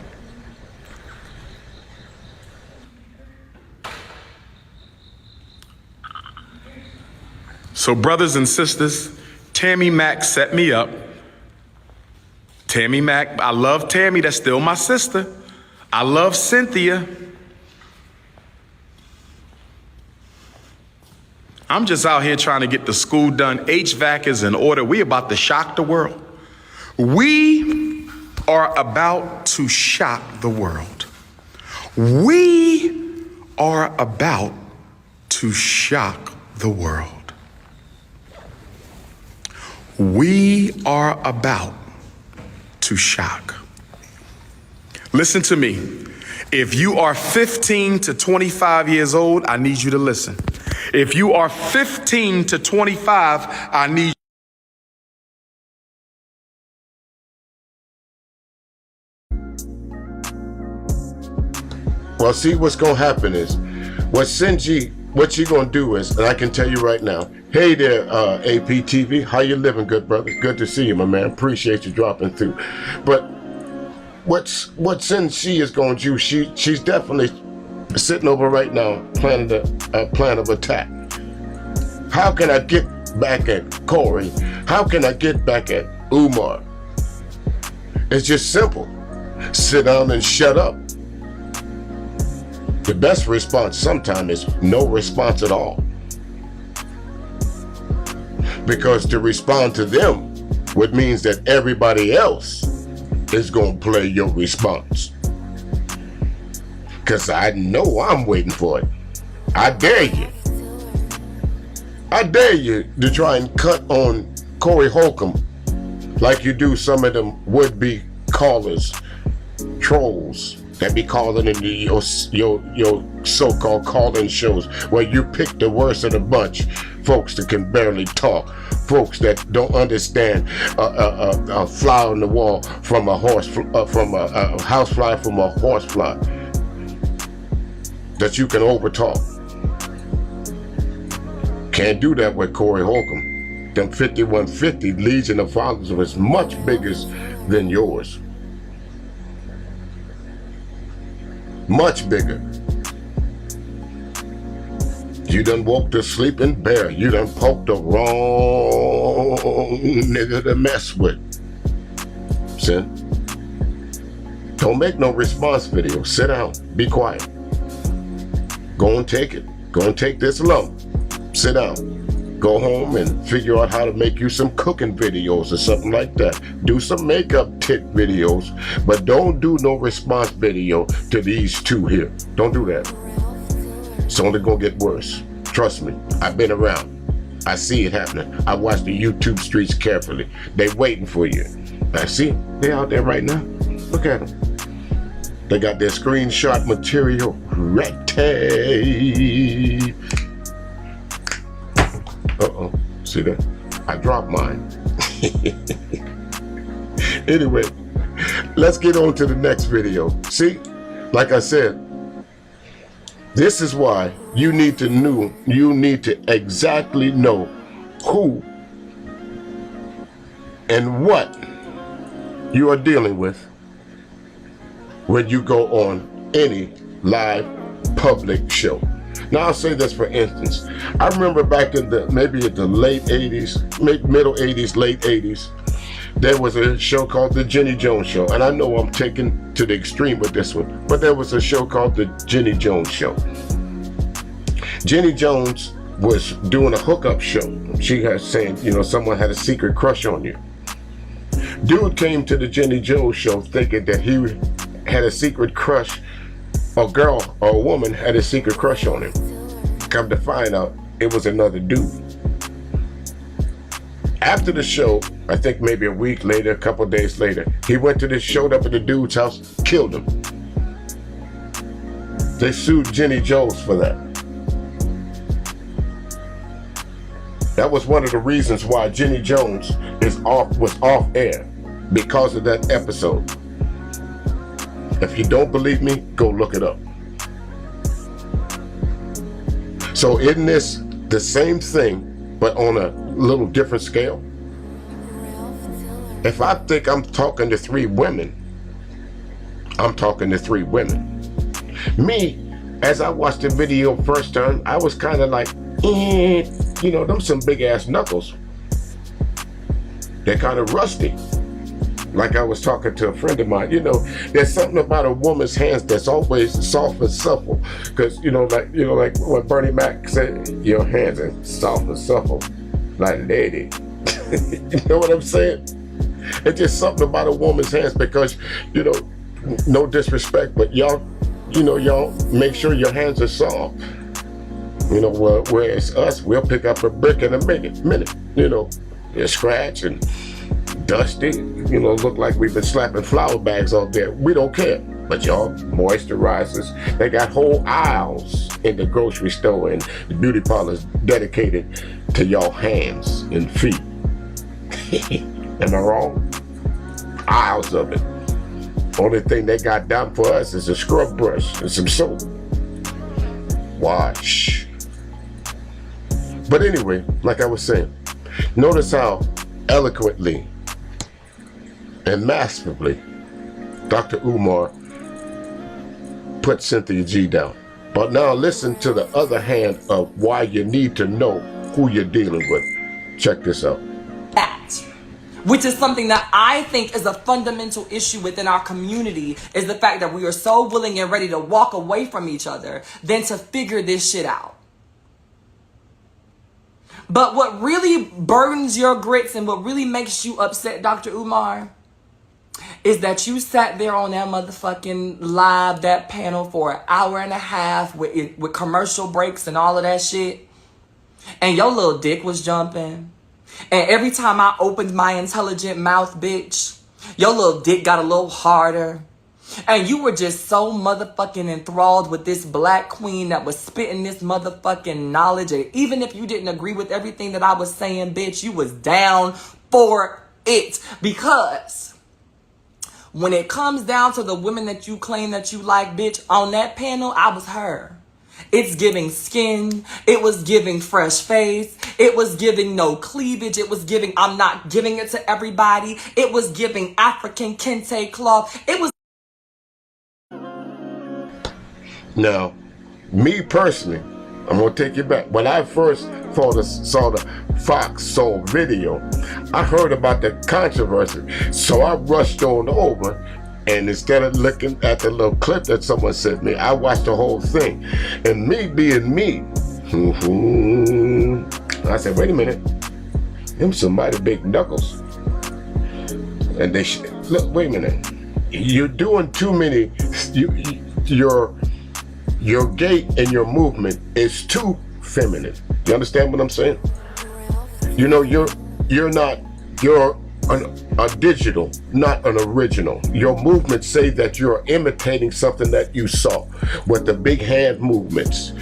So brothers and sisters, Tammy Mack set me up. Tammy Mack, I love Tammy, that's still my sister. I love Cynthia. I'm just out here trying to get the school done. HVAC is in order. We about to shock the world. We are about to shock the world. We are about to shock the world. We are about to shock. Listen to me. If you are 15 to 25 years old, I need you to listen. If you are 15 to 25, I need Well, see, what's going to happen is, what you going to do is, and I can tell you right now, hey there, APTV, how you living, good brother? Good to see you, my man. Appreciate you dropping through. But what Cindy is going to do, she's definitely sitting over right now planning a plan of attack. How can I get back at Corey? How can I get back at Umar? It's just simple. Sit down and shut up. The best response sometimes is no response at all. Because to respond to them would means that everybody else is going to play your response. Because I know I'm waiting for it. I dare you. I dare you to try and cut on Corey Holcomb like you do some of them would-be callers, trolls that be calling into your so-called call-in shows where you pick the worst of the bunch, folks that can barely talk, folks that don't understand a fly on the wall from a horse, from a house fly from a horse fly, that you can overtalk. Can't do that with Corey Holcomb. Them 5150 Legion of followers was much bigger than yours. Much bigger. You done woke the sleeping bear. You done poked the wrong nigga to mess with. See? Don't make no response video. Sit down. Be quiet. Go and take it. Go and take this lump. Sit down. Go home and figure out how to make you some cooking videos or something like that. Do some makeup tit videos, but don't do no response video to these two here. Don't do that. It's only gonna get worse. Trust me, I've been around. I see it happening. I watch the YouTube streets carefully. They waiting for you. I see, they're out there right now. Look at them. They got their screenshot material ready. Uh-oh, see that? I dropped mine. Anyway, let's get on to the next video. See, like I said, this is why you need to exactly know who and what you are dealing with when you go on any live public show. Now I'll say this for instance. I remember back in the late 80s, middle 80s, late 80s, there was a show called The Jenny Jones Show. And I know I'm taking to the extreme with this one, but there was a show called The Jenny Jones Show. Jenny Jones was doing a hookup show. She was saying, someone had a secret crush on you. Dude came to the Jenny Jones Show thinking that he had a secret crush, a girl or a woman had a secret crush on him. Come to find out, it was another dude. After the show, I think maybe a week later, a couple days later, he showed up at the dude's house, killed him. They sued Jenny Jones for that. That was one of the reasons why Jenny Jones was off air, because of that episode. If you don't believe me, go look it up. So isn't this the same thing, but on a little different scale? If I think I'm talking to three women, I'm talking to three women. Me, as I watched the video first time, I was kind of like, them some big ass knuckles. They're kind of rusty. Like I was talking to a friend of mine, there's something about a woman's hands that's always soft and supple. Because, like what Bernie Mac said, your hands are soft and supple, like a lady. You know what I'm saying? It's just something about a woman's hands because, no disrespect, but y'all make sure your hands are soft. Whereas us, we'll pick up a brick in a minute. You scratch and dusty, look like we've been slapping flour bags out there. We don't care. But y'all, moisturizers, they got whole aisles in the grocery store and the beauty parlors dedicated to y'all hands and feet. Am I wrong? Aisles of it. Only thing they got down for us is a scrub brush and some soap. Wash. But anyway, like I was saying, notice how eloquently and masterfully Dr. Umar put Cynthia G down. But now listen to the other hand of why you need to know who you're dealing with. Check this out. Which is something that I think is a fundamental issue within our community, is the fact that we are so willing and ready to walk away from each other than to figure this shit out. But what really burdens your grits and what really makes you upset, Dr. Umar, is that you sat there on that motherfucking live, that panel for an hour and a half with commercial breaks and all of that shit. And your little dick was jumping. And every time I opened my intelligent mouth, bitch, your little dick got a little harder. And you were just so motherfucking enthralled with this black queen that was spitting this motherfucking knowledge. And even if you didn't agree with everything that I was saying, bitch, you was down for it. Because when it comes down to the women that you claim that you like, bitch, on that panel, I was her. It's giving skin. It was giving fresh face. It was giving no cleavage. It was giving, I'm not giving it to everybody. It was giving African kente cloth. It was. Now, me personally, I'm going to take you back. When I first saw the Fox Soul video, I heard about the controversy. So I rushed on over, and instead of looking at the little clip that someone sent me, I watched the whole thing. And me being me, I said, wait a minute, them somebody big knuckles. And they look, wait a minute, you're doing too many, your gait and your movement is too feminine. You understand what I'm saying? You're not, you're a digital, not an original. Your movements say that you're imitating something that you saw with the big hand movements.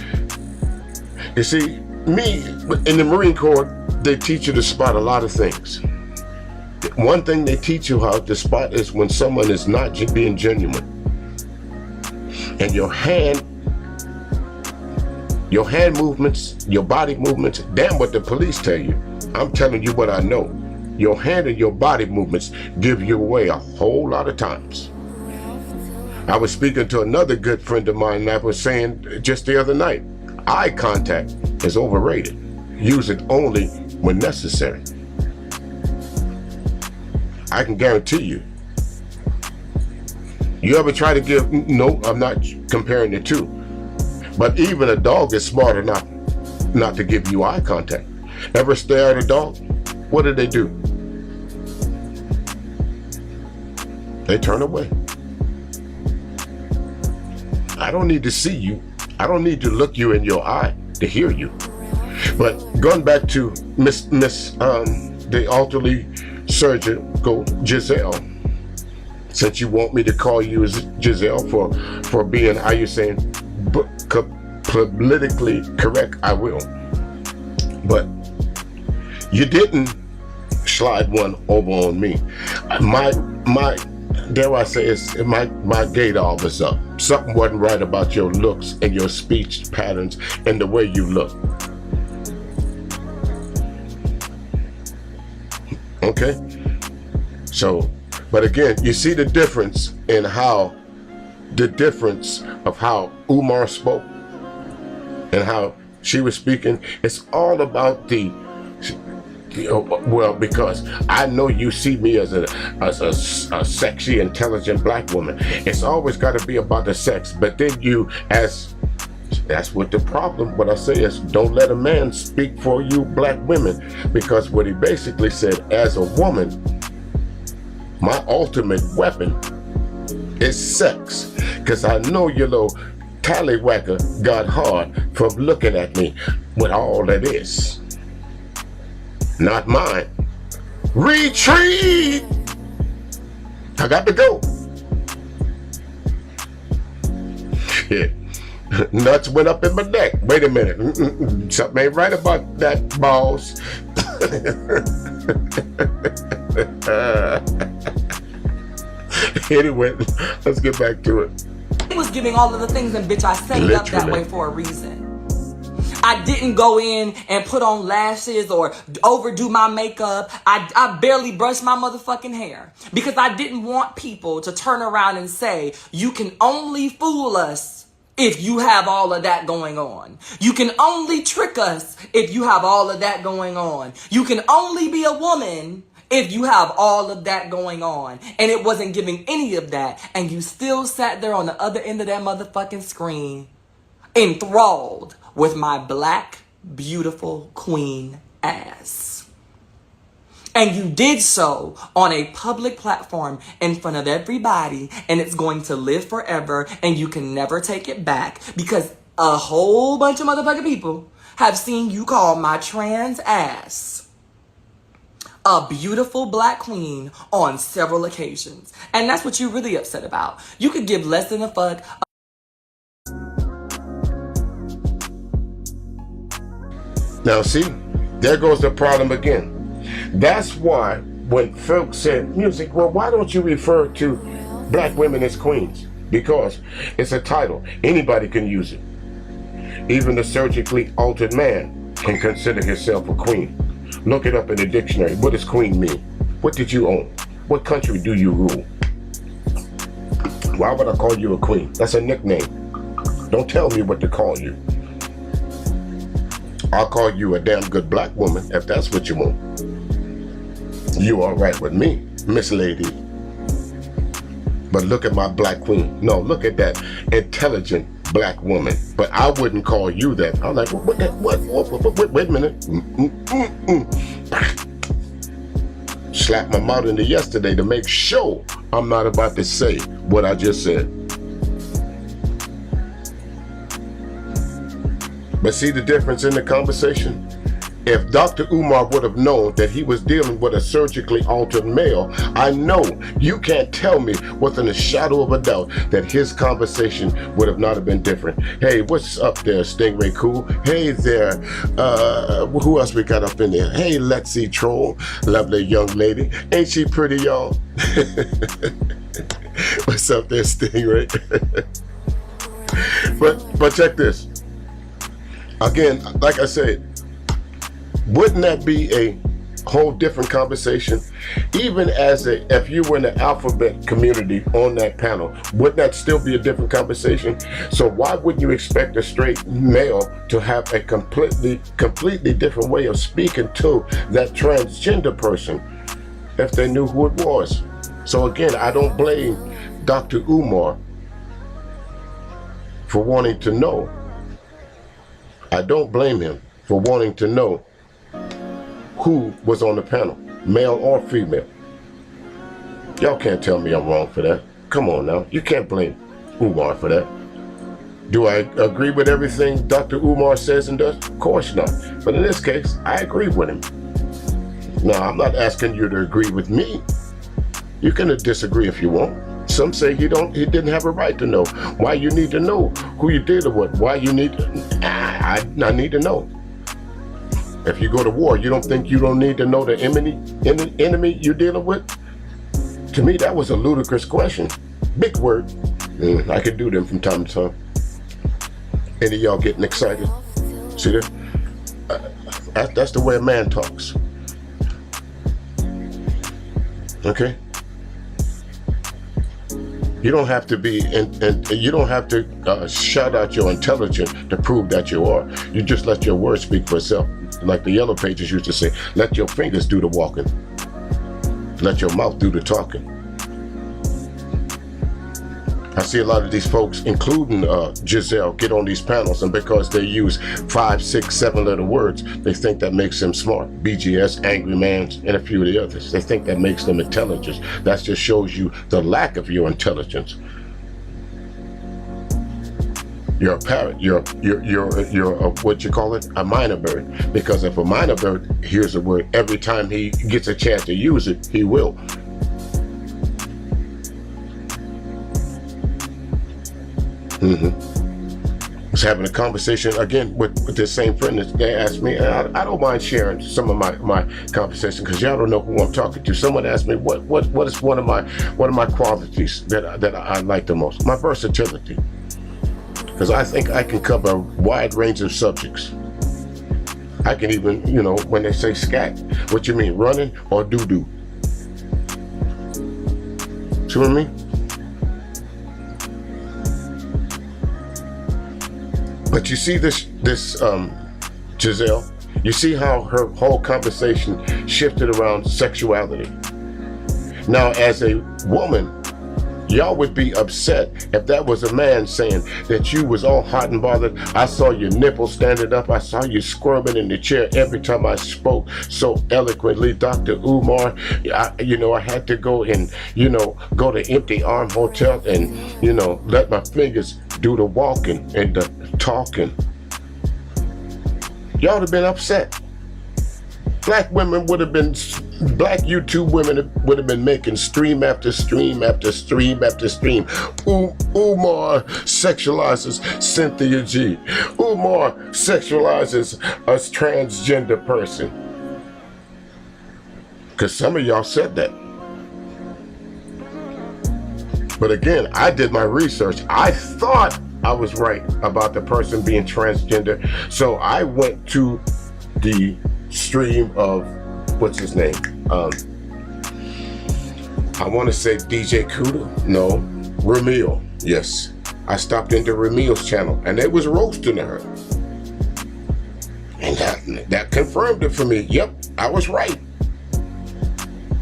You see, me, in the Marine Corps, they teach you to spot a lot of things. One thing they teach you how to spot is when someone is not being genuine. And your hand movements, your body movements, damn what the police tell you. I'm telling you what I know. Your hand and your body movements give you away a whole lot of times. I was speaking to another good friend of mine that was saying just the other night, eye contact is overrated. Use it only when necessary. I can guarantee you. You ever try to give, no, I'm not comparing the two, but even a dog is smart enough not to give you eye contact. Ever stare at a dog? What do? They turn away. I don't need to see you. I don't need to look you in your eye to hear you. But going back to the elderly surgical Giselle, since you want me to call you Giselle for being, how you saying, politically correct, I will. But you didn't slide one over on me. My dare I say, my gaydar was up. Something wasn't right about your looks and your speech patterns and the way you look. Okay? So, but again, you see the difference in how, of how Umar spoke and how she was speaking. It's all about well, because I know you see me as a sexy, intelligent black woman. It's always got to be about the sex. But then that's what the problem, what I say is, don't let a man speak for you black women. Because what he basically said, as a woman, my ultimate weapon is sex. Because I know your little tallywhacker got hard from looking at me with all that is. Not mine. Retreat! I got to go. Shit. Nuts went up in my neck. Wait a minute. Something ain't right about that, boss. Anyway, let's get back to it. He was giving all of the things, and bitch, I set it up that way for a reason. I didn't go in and put on lashes or overdo my makeup. I barely brushed my motherfucking hair because I didn't want people to turn around and say, you can only fool us if you have all of that going on. You can only trick us if you have all of that going on. You can only be a woman if you have all of that going on. And it wasn't giving any of that. And you still sat there on the other end of that motherfucking screen, enthralled with my black, beautiful queen ass. And you did so on a public platform in front of everybody, and it's going to live forever, and you can never take it back because a whole bunch of motherfucking people have seen you call my trans ass a beautiful black queen on several occasions. And that's what you're really upset about. You could give less than a fuck. Now see, there goes the problem again. That's why when folks said music, well, why don't you refer to black women as queens? Because it's a title. Anybody can use it. Even the surgically altered man can consider himself a queen. Look it up in the dictionary. What does queen mean? What did you own? What country do you rule? Why would I call you a queen? That's a nickname. Don't tell me what to call you. I'll call you a damn good black woman if that's what you want. You all right with me, Miss Lady. But look at my black queen. No, look at that intelligent black woman. But I wouldn't call you that. I'm like, what? Wait a minute. Slap my mouth into yesterday to make sure I'm not about to say what I just said. But see the difference in the conversation? If Dr. Umar would have known that he was dealing with a surgically altered male, I know you can't tell me within a shadow of a doubt that his conversation would have not have been different. Hey, what's up there, Stingray Cool? Hey there, who else we got up in there? Hey, Lexi Troll, lovely young lady. Ain't she pretty, y'all? What's up there, Stingray? But check this. Again, like I said, wouldn't that be a whole different conversation? Even if you were in the alphabet community on that panel, wouldn't that still be a different conversation? So why wouldn't you expect a straight male to have a completely different way of speaking to that transgender person if they knew who it was? So again, I don't blame Dr. Umar for wanting to know. I don't blame him for wanting to know who was on the panel, male or female. Y'all can't tell me I'm wrong for that. Come on now, you can't blame Umar for that. Do I agree with everything Dr. Umar says and does? Of course not. But in this case, I agree with him. Now, I'm not asking you to agree with me. You can disagree if you want. Some say he didn't have a right to know. Why you need to know who you dealing with? Why you need to, I need to know. If you go to war, you don't need to know the enemy you're dealing with? To me, that was a ludicrous question. Big word. I could do them from time to time. Any of y'all getting excited? See that? That's the way a man talks. Okay? You don't have to be, and you don't have to shout out your intelligence to prove that you are. You just let your words speak for itself. Like the Yellow Pages used to say, let your fingers do the walking. Let your mouth do the talking. I see a lot of these folks, including Giselle, get on these panels, and because they use 5, 6, 7 letter words, they think that makes them smart. BGS, Angry Man, and a few of the others. They think that makes them intelligent. That just shows you the lack of your intelligence. You're a parrot. You're a, what you call it? A minor bird. Because if a minor bird hears a word, every time he gets a chance to use it, he will. I was having a conversation again with this same friend that they asked me, and I don't mind sharing some of my conversation because y'all don't know who I'm talking to. Someone asked me what is one of my qualities that I like the most? My versatility. Because I think I can cover a wide range of subjects. I can even, when they say scat, what you mean, running or doo-doo? See what I mean? But you see this Giselle, you see how her whole conversation shifted around sexuality. Now, as a woman, y'all would be upset if that was a man saying that you was all hot and bothered. I saw your nipples standing up. I saw you squirming in the chair every time I spoke so eloquently. Dr. Umar, I had to go and, go to Empty Arm Hotel and, let my fingers do the walking and the talking. Y'all would have been upset. Black YouTube women would have been making stream after stream after stream after stream. Umar sexualizes Cynthia G. Umar sexualizes a transgender person. Because some of y'all said that. But again, I did my research. I thought I was right about the person being transgender. So I went to the stream of, what's his name? I want to say DJ Kuda. No, Ramil. Yes. I stopped into Ramil's channel and they was roasting her. And that confirmed it for me. Yep, I was right.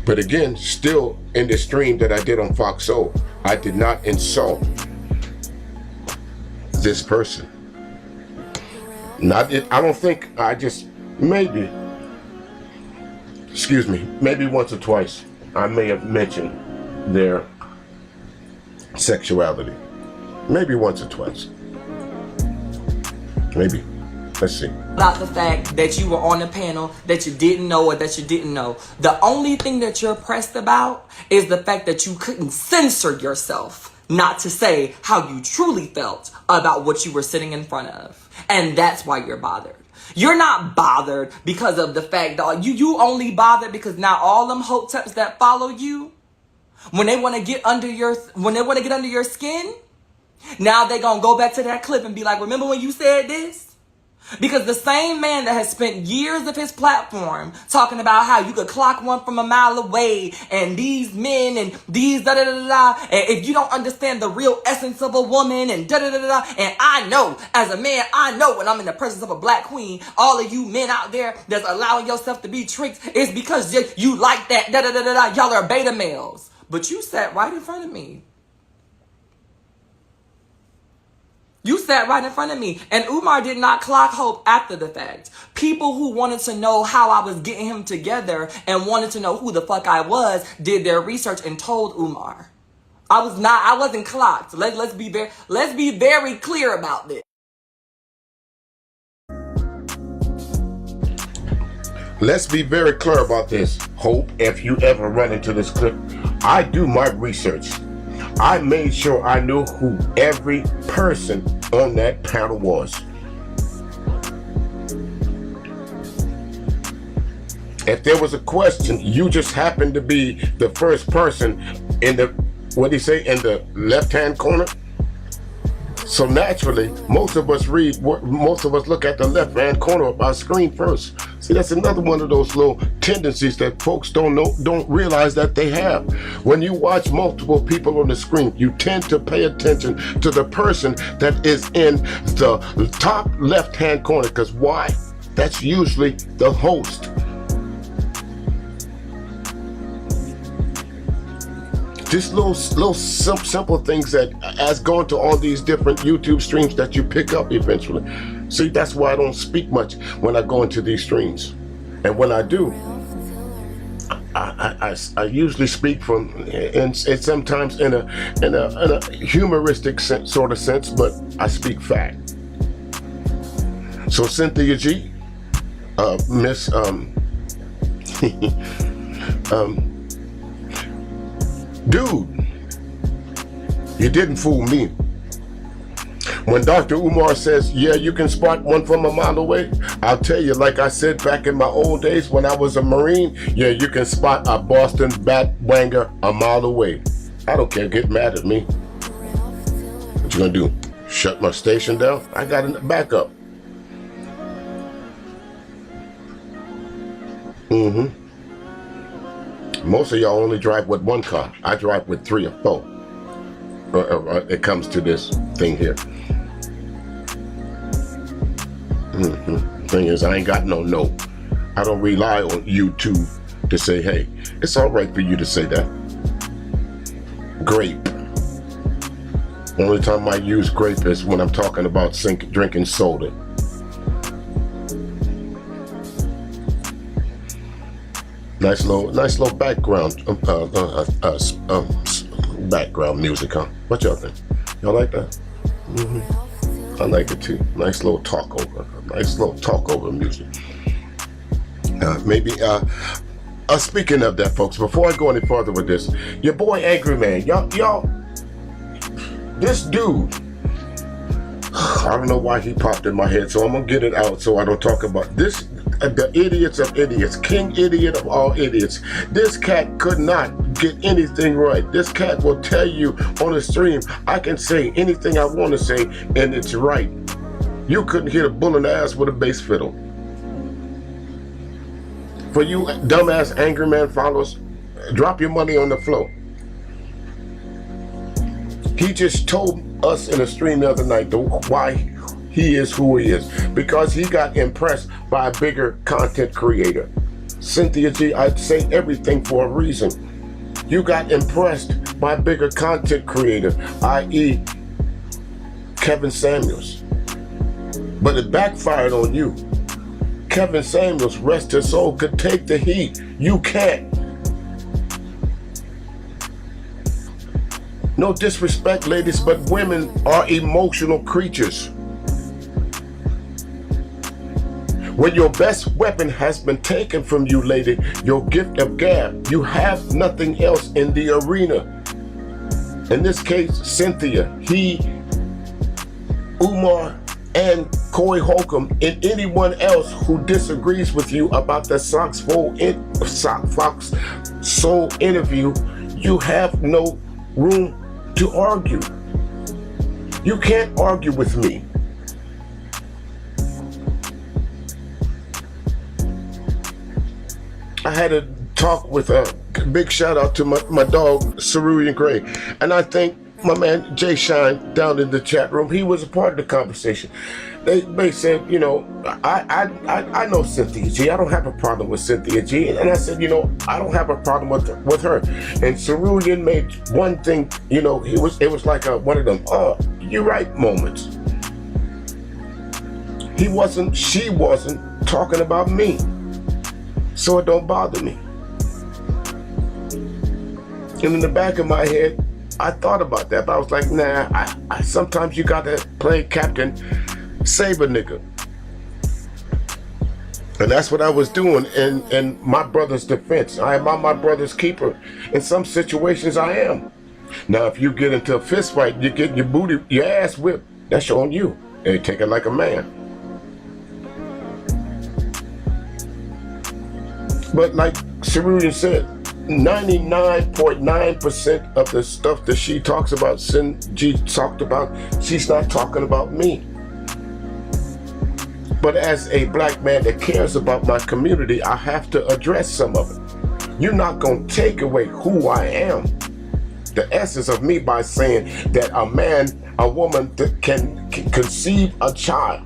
But again, still in the stream that I did on Fox Soul, I did not insult this person. I don't think, maybe once or twice, I may have mentioned their sexuality. Maybe once or twice. Maybe. Let's see. About the fact that you were on a panel that you didn't know or that you didn't know. The only thing that you're pressed about is the fact that you couldn't censor yourself not to say how you truly felt about what you were sitting in front of. And that's why you're bothered. You're not bothered because of the fact that you only bothered because now all them hoteps that follow you, when they want to get under your skin, now they gonna go back to that clip and be like, remember when you said this? Because the same man that has spent years of his platform talking about how you could clock one from a mile away and these men and these da-da-da-da-da, and if you don't understand the real essence of a woman and da-da-da-da-da, and I know, as a man, I know when I'm in the presence of a black queen, all of you men out there that's allowing yourself to be tricked is because you like that da-da-da-da-da, y'all are beta males. But you sat right in front of me. You sat right in front of me. And Umar did not clock Hope after the fact. People who wanted to know how I was getting him together and wanted to know who the fuck I was did their research and told Umar. I wasn't clocked. Let's be very clear about this. Let's be very clear about this. Hope, if you ever run into this clip, I do my research. I made sure I knew who every person on that panel was. If there was a question, you just happened to be the first person in the, what do you say, in the left-hand corner? So naturally, most of us look at the left-hand corner of our screen first. See, that's another one of those little tendencies that folks don't realize that they have. When you watch multiple people on the screen, you tend to pay attention to the person that is in the top left-hand corner. Because why? That's usually the host. Just little simple things that, as going to all these different YouTube streams, that you pick up eventually. See, that's why I don't speak much when I go into these streams. And when I do, I usually speak from, and sometimes in a humoristic sort of sense, but I speak fact. So Cynthia G, Miss, dude, you didn't fool me. When Dr. Umar says, yeah, you can spot one from a mile away, I'll tell you, like I said back in my old days when I was a Marine, yeah, you can spot a Boston bat-wanger a mile away. I don't care, get mad at me. What you gonna do? Shut my station down? I got a backup. Most of y'all only drive with one car. I drive with 3 or 4. It comes to this thing here. Thing is, I ain't got no. I don't rely on YouTube to say, hey, it's all right for you to say that. Grape. Only time I use grape is when I'm talking about drinking soda. Nice little background, background music, huh? What y'all think? Y'all like that? I like it too. Nice little talk over music. Speaking of that, folks, before I go any further with this, your boy Angry Man, y'all, this dude, I don't know why he popped in my head, so I'm gonna get it out so I don't talk about this. The idiots of idiots, king idiot of all idiots. This cat could not get anything right. This cat will tell you on the stream, I can say anything I want to say and it's right. You couldn't hit a bull in the ass with a bass fiddle. For you dumbass Angry Man followers, drop your money on the floor. He just told us in a stream the other night why he is who he is, because he got impressed by a bigger content creator. Cynthia G, I'd say everything for a reason. You got impressed by a bigger content creator, i.e. Kevin Samuels. But it backfired on you. Kevin Samuels, rest his soul, could take the heat. You can't. No disrespect, ladies, but women are emotional creatures. When your best weapon has been taken from you, lady, your gift of gab, you have nothing else in the arena. In this case, Cynthia, he, Umar, and Corey Holcomb, and anyone else who disagrees with you about the Fox Soul interview, you have no room to argue. You can't argue with me. I had a talk with a big shout out to my dog, Cerulean Gray. And I think my man Jay Shine down in the chat room, he was a part of the conversation. They said, you know, I know Cynthia G. I don't have a problem with Cynthia G. And I said, you know, I don't have a problem with her. And Cerulean made one thing, you know, it was like one of them, you're right moments. She wasn't talking about me. So it don't bother me. And in the back of my head, I thought about that, but I was like, nah, I sometimes you gotta play Captain Saber nigga. And that's what I was doing in my brother's defense. I am my brother's keeper. In some situations I am. Now if you get into a fist fight, you get your ass whipped, that's on you. And you take it like a man. But like Cerulean said, 99.9% of the stuff that she talks about, G talked about, she's not talking about me. But as a black man that cares about my community, I have to address some of it. You're not going to take away who I am, the essence of me, by saying that a woman that can conceive a child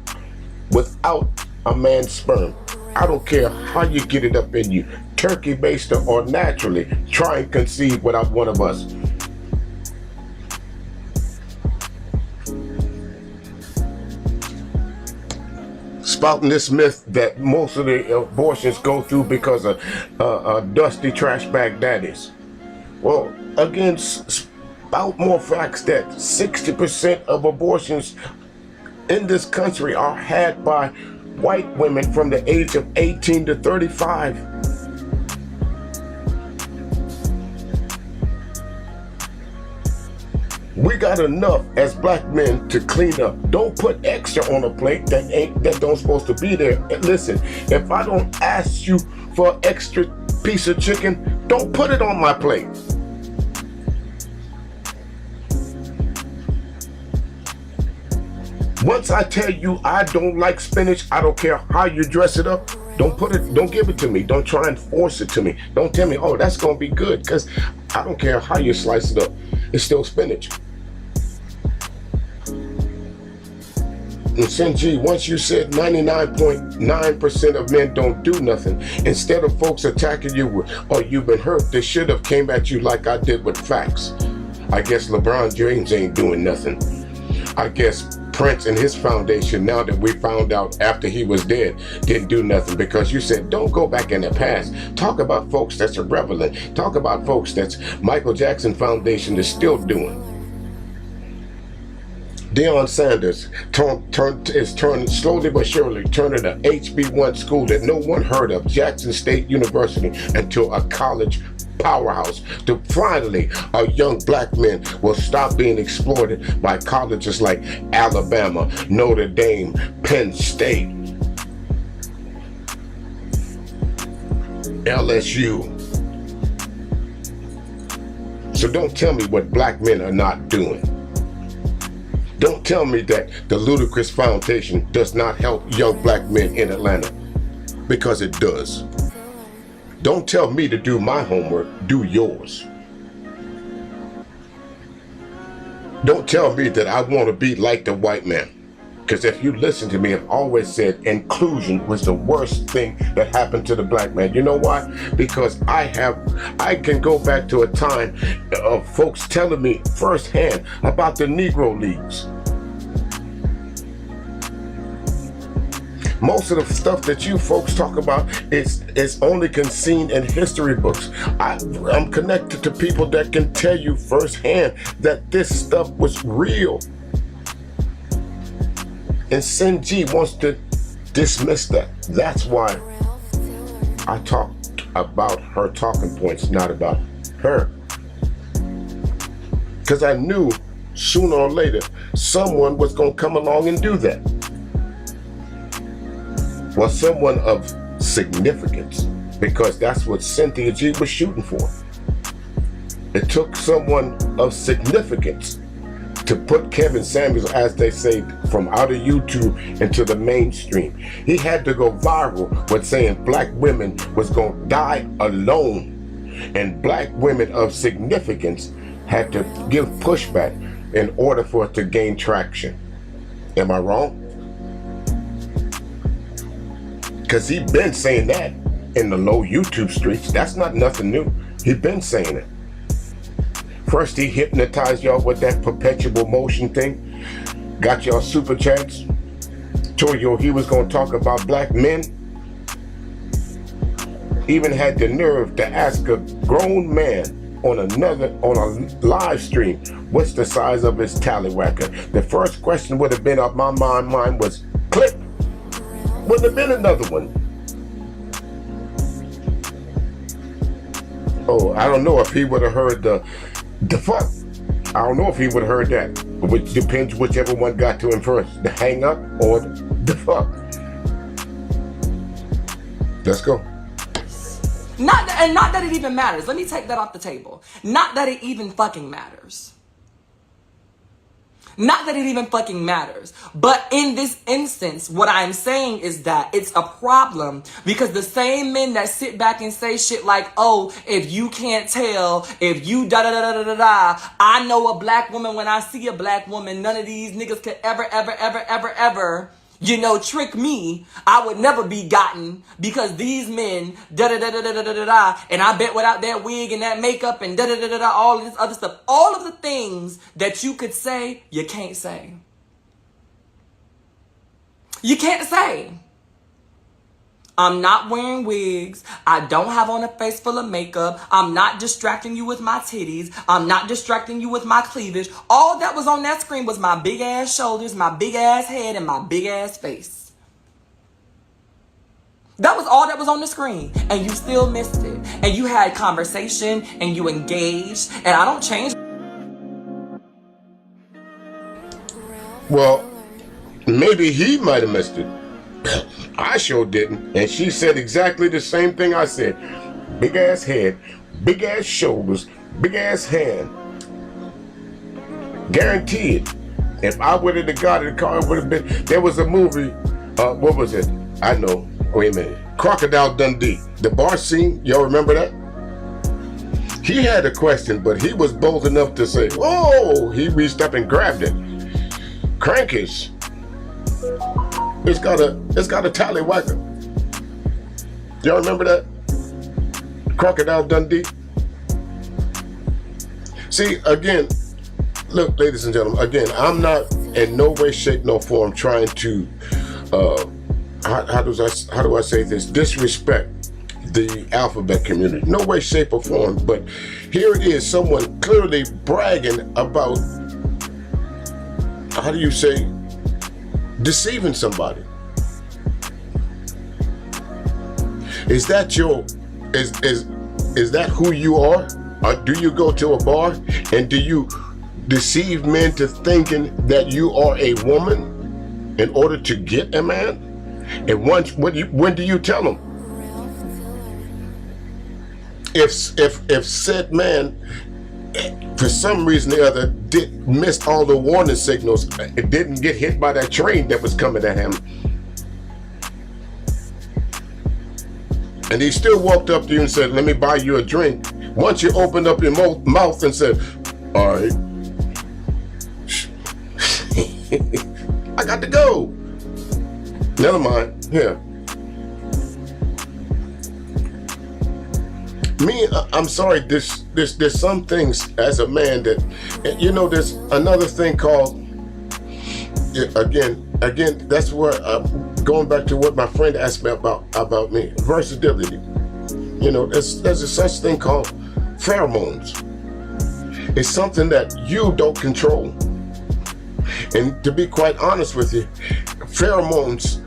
without a man's sperm. I don't care how you get it up in you, turkey-based or naturally, try and conceive without one of us. Spouting this myth that most of the abortions go through because of dusty trash bag daddies. Well, again, spout more facts that 60% of abortions in this country are had by white women from the age of 18 to 35. We got enough as black men to clean up. Don't put extra on a plate that don't supposed to be there. And listen, if I don't ask you for an extra piece of chicken, don't put it on my plate. Once I tell you I don't like spinach, I don't care how you dress it up, don't give it to me. Don't try and force it to me. Don't tell me, oh, that's gonna be good, because I don't care how you slice it up. It's still spinach. And Senji, once you said 99.9% of men don't do nothing, instead of folks attacking you with, oh, you've been hurt, they should have came at you like I did with facts. I guess LeBron James ain't doing nothing. I guess Prince and his foundation, now that we found out after he was dead, didn't do nothing, because you said don't go back in the past. Talk about folks that's irrelevant. Talk about folks that's Michael Jackson Foundation is still doing. Deion Sanders is turning slowly but surely, turning an HB1 school that no one heard of, Jackson State University, into a college powerhouse. To finally, our young black men will stop being exploited by colleges like Alabama, Notre Dame, Penn State, LSU. So don't tell me what black men are not doing. Don't tell me that the Ludacris Foundation does not help young black men in Atlanta, because it does. Don't tell me to do my homework, do yours. Don't tell me that I want to be like the white man. Because if you listen to me, I've always said inclusion was the worst thing that happened to the black man. You know why? Because I can go back to a time of folks telling me firsthand about the Negro Leagues. Most of the stuff that you folks talk about is only seen in history books. I'm connected to people that can tell you firsthand that this stuff was real. And Senji wants to dismiss that. That's why I talked about her talking points, not about her. Because I knew sooner or later someone was going to come along and do that. Well, someone of significance, because that's what Cynthia G was shooting for. It took someone of significance to put Kevin Samuels, as they say, from out of YouTube into the mainstream. He had to go viral with saying black women was going to die alone, and black women of significance had to give pushback in order for it to gain traction. Am I wrong? Because he been saying that in the low YouTube streets. That's not nothing new. He been saying it. First he hypnotized y'all with that perpetual motion thing, got y'all super chats, told you he was gonna talk about black men, even had the nerve to ask a grown man on a live stream, what's the size of his tallywhacker? The first question would have been on my mind was, click, wouldn't have been another one. Oh, I don't know if he would have heard the fuck. I don't know if he would have heard that. Which depends whichever one got to him first. The hang up or the fuck. Let's go. Not that it even matters. Let me take that off the table. Not that it even fucking matters. Not that it even fucking matters. But in this instance, what I'm saying is that it's a problem because the same men that sit back and say shit like, oh, if you can't tell, if you da-da-da-da-da-da, I know a black woman when I see a black woman, none of these niggas could ever, trick me. I would never be gotten because these men, da-da-da-da-da-da-da-da, and I bet without that wig and that makeup and da-da-da-da-da, all of this other stuff, all of the things that you could say, you can't say. You can't say. I'm not wearing wigs. I don't have on a face full of makeup. I'm not distracting you with my titties. I'm not distracting you with my cleavage. All that was on that screen was my big ass shoulders, my big ass head, and my big ass face. That was all that was on the screen. And you still missed it. And you had conversation and you engaged. And I don't change. Well, maybe he might have missed it. I sure didn't. And she said exactly the same thing I said. Big ass head, big ass shoulders, big ass hand. Guaranteed. If I would have got in the car, it would have been. There was a movie, what was it? I know. Wait a minute. Crocodile Dundee. The bar scene, y'all remember that? He had a question, but he was bold enough to say, oh, he reached up and grabbed it. Crankish. It's got a tallywhacker. Y'all remember that? Crocodile Dundee. See, again, look, ladies and gentlemen, again, I'm not in no way, shape, no form trying to, how do I say this? Disrespect the alphabet community. No way, shape, or form. But here is someone clearly bragging about, how do you say, deceiving somebody. Is that is that who you are? Or do you go to a bar and do you deceive men to thinking that you are a woman in order to get a man? And when do you tell them? If said man, for some reason or the other, missed all the warning signals, it didn't get hit by that train that was coming at him, and he still walked up to you and said, let me buy you a drink. Once you opened up your mouth and said, all right, I got to go. Never mind. Here. Me, I'm sorry, there's some things as a man that, there's another thing called, again, that's where I'm going back to what my friend asked me about me, versatility. There's a such thing called pheromones. It's something that you don't control. And to be quite honest with you, pheromones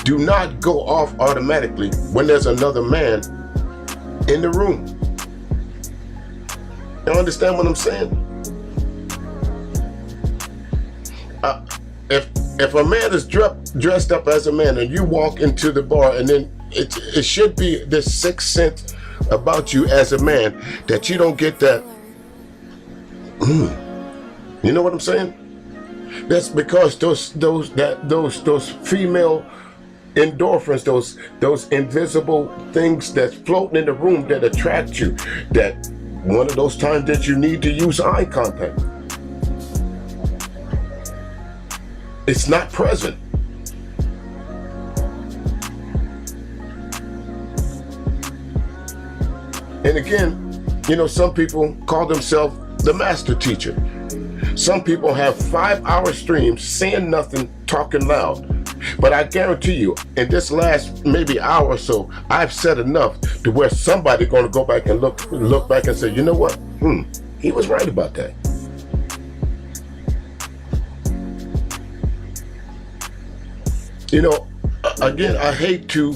do not go off automatically when there's another man in the room. You understand what I'm saying? If a man is dressed up as a man and you walk into the bar, and then it should be this sixth sense about you as a man that you don't get that. You know what I'm saying? That's because those female endorphins, those invisible things that's floating in the room that attract you, that one of those times that you need to use eye contact. It's not present. And again, you know, some people call themselves the master teacher. Some people have 5-hour streams saying nothing, talking loud. But I guarantee you, in this last maybe hour or so, I've said enough to where somebody's going to go back and look back and say, you know what? He was right about that. You know, again, I hate to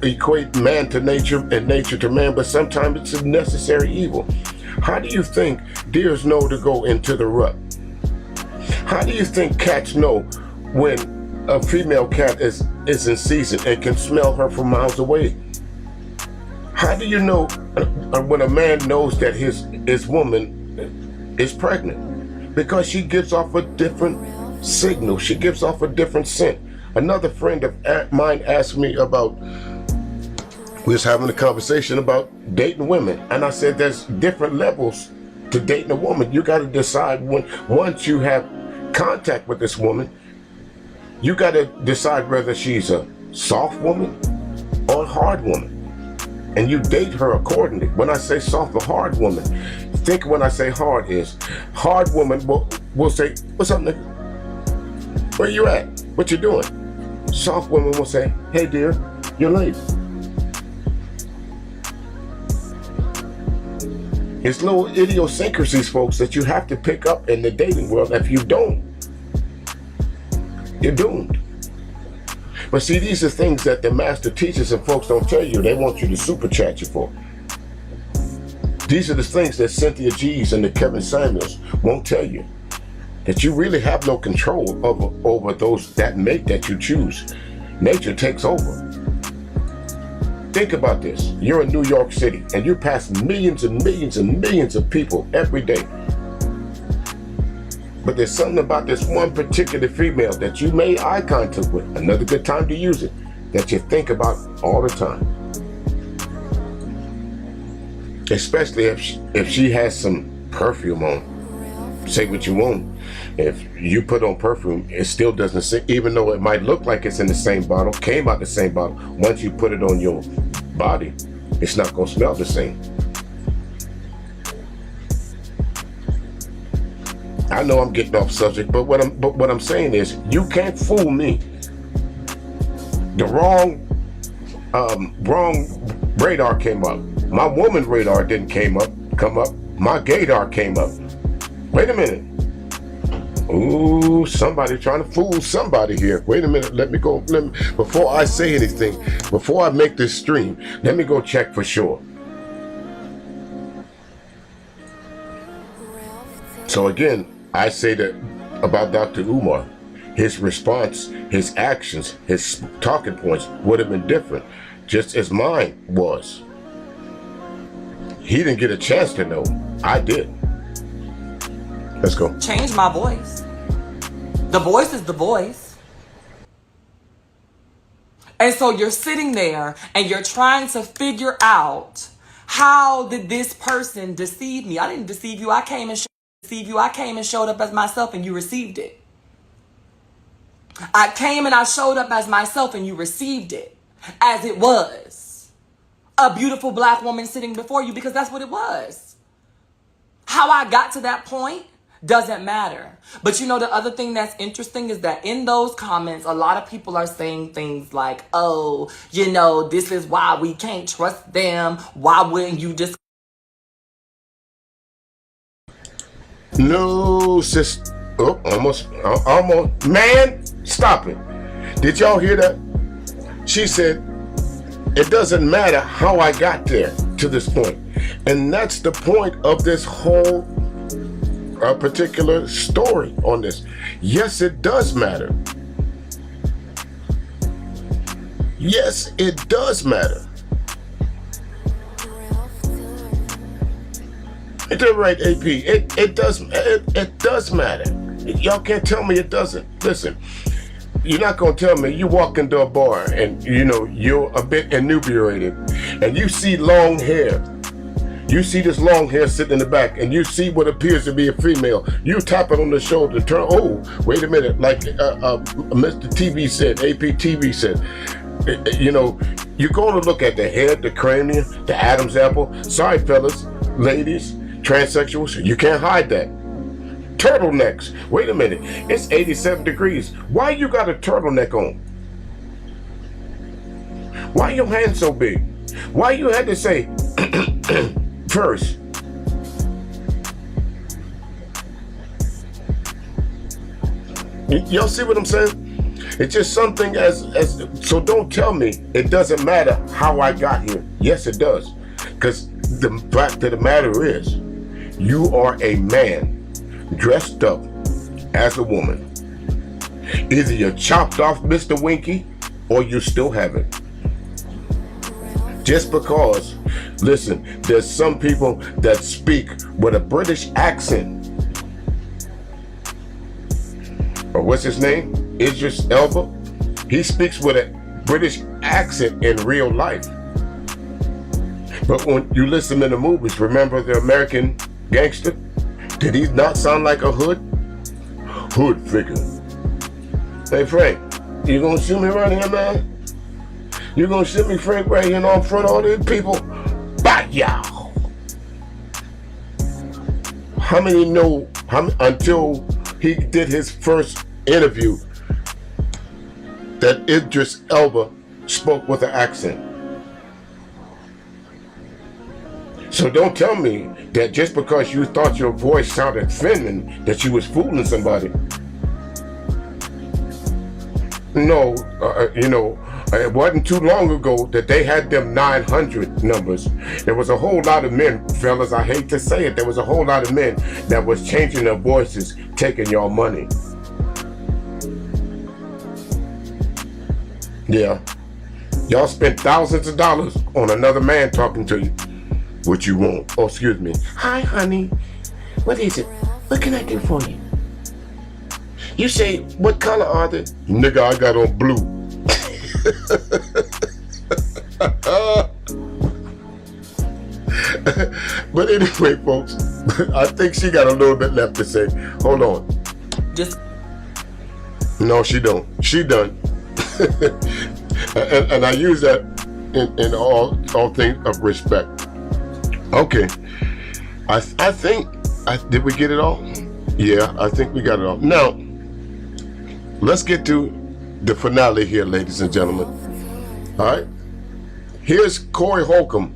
equate man to nature and nature to man, but sometimes it's a necessary evil. How do you think deers know to go into the rut? How do you think cats know when a female cat is in season and can smell her from miles away? How do you know when a man knows that his woman is pregnant? Because she gives off a different signal. She gives off a different scent. Another friend of mine asked me about, we was having a conversation about dating women, and I said there's different levels to dating a woman. You got to decide once you have contact with this woman, you got to decide whether she's a soft woman or a hard woman, and you date her accordingly. When I say soft or hard woman, think when I say hard is, hard woman will say, what's up, nigga? Where you at? What you doing? Soft woman will say, hey dear, you're late. It's little idiosyncrasies, folks, that you have to pick up in the dating world. If you don't, you're doomed. But see, these are things that the master teachers and folks don't tell you. They want you to super chat you for. These are the things that Cynthia G's and the Kevin Samuels won't tell you. That you really have no control over that mate that you choose. Nature takes over. Think about this. You're in New York City and you pass millions and millions and millions of people every day. But there's something about this one particular female that you made eye contact with, another good time to use it, that you think about all the time. Especially if she has some perfume on. Say what you want. If you put on perfume, it still doesn't, even though it might look like it's in the same bottle, came out the same bottle, once you put it on your body, it's not going to smell the same. I know I'm getting off subject, but what I'm saying is, you can't fool me. The wrong radar came up. My woman radar didn't come up. My gaydar came up. Wait a minute. Ooh, somebody trying to fool somebody here. Wait a minute, before I say anything, before I make this stream, let me go check for sure. So again, I say that about Dr. Umar. His response, his actions, his talking points would have been different, just as mine was. He didn't get a chance to know. I did. Let's go. Change my voice. The voice is the voice. And so you're sitting there and you're trying to figure out, how did this person deceive me? I didn't deceive you. I came and showed up as myself and you received it. I came and I showed up as myself and you received it as it was. A beautiful black woman sitting before you, because that's what it was. How I got to that point doesn't matter. But you know, the other thing that's interesting is that in those comments, a lot of people are saying things like, oh, you know, this is why we can't trust them. Why wouldn't you just... No, sis. Oh, almost. Man, stop it. Did y'all hear that? She said, it doesn't matter how I got there to this point. And that's the point of this whole particular story on this. Yes, it does matter. Yes, it does matter. It's right, AP. It does matter. Y'all can't tell me it doesn't. Listen, you're not gonna tell me you walk into a bar and you're a bit inebriated and you see long hair. You see this long hair sitting in the back and you see what appears to be a female. You tap it on the shoulder, turn, oh, wait a minute, like Mr. TV said, AP TV said, you're going to look at the head, the cranium, the Adam's apple. Sorry, fellas, ladies, transsexuals, you can't hide that. Turtlenecks. Wait a minute. It's 87 degrees. Why you got a turtleneck on? Why your hands so big? Why you had to say first? Y'all see what I'm saying? It's just something so don't tell me it doesn't matter how I got here. Yes, it does. Because the fact of the matter is, you are a man dressed up as a woman. Either you're chopped off Mr. Winky or you still have it. Just because, listen, there's some people that speak with a British accent. Or what's his name? Idris Elba. He speaks with a British accent in real life. But when you listen in the movies, remember the American Gangster? Did he not sound like a hood figure? Hey Frank, you gonna shoot me right here, man? You gonna shoot me, Frank, right here in front of all these people? Bah, yow! How many know, until he did his first interview, that Idris Elba spoke with an accent? So don't tell me that just because you thought your voice sounded feminine, that you was fooling somebody. No, it wasn't too long ago that they had them 900 numbers. There was a whole lot of men, fellas, I hate to say it, there was a whole lot of men that was changing their voices, taking y'all money. Yeah. Y'all spent thousands of dollars on another man talking to you. What you want? Oh, excuse me. Hi, honey. What is it? What can I do for you? You say, what color are they? Nigga, I got on blue. But anyway, folks, I think she got a little bit left to say. Hold on. No, she don't. She done. and I use that in all things of respect. Okay, I think, did we get it all? Yeah, I think we got it all. Now, let's get to the finale here, ladies and gentlemen. All right, here's Corey Holcomb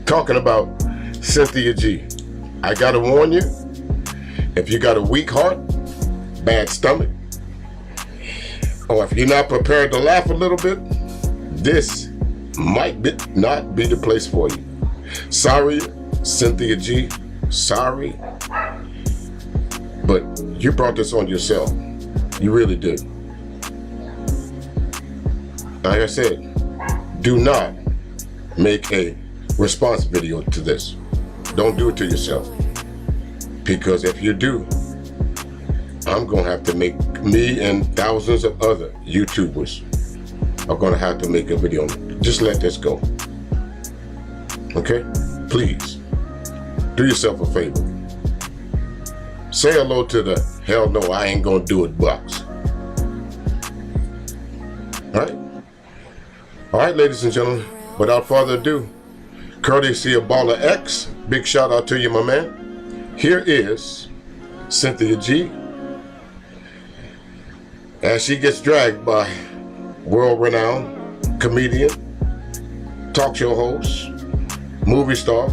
talking about Cynthia G. I gotta warn you, if you got a weak heart, bad stomach, or if you're not prepared to laugh a little bit, this might not be the place for you. Sorry, Cynthia G. Sorry. But you brought this on yourself. You really did. Like I said, do not make a response video to this. Don't do it to yourself. Because if you do, I'm going to have to make, me and thousands of other YouTubers are going to have to make a video. Just let this go. Okay? Please, do yourself a favor. Say hello to the hell no, I ain't gonna do it box. All right, ladies and gentlemen, without further ado, courtesy of Baller X, big shout out to you, my man. Here is Cynthia G. as she gets dragged by world-renowned comedian, talk show host, movie star.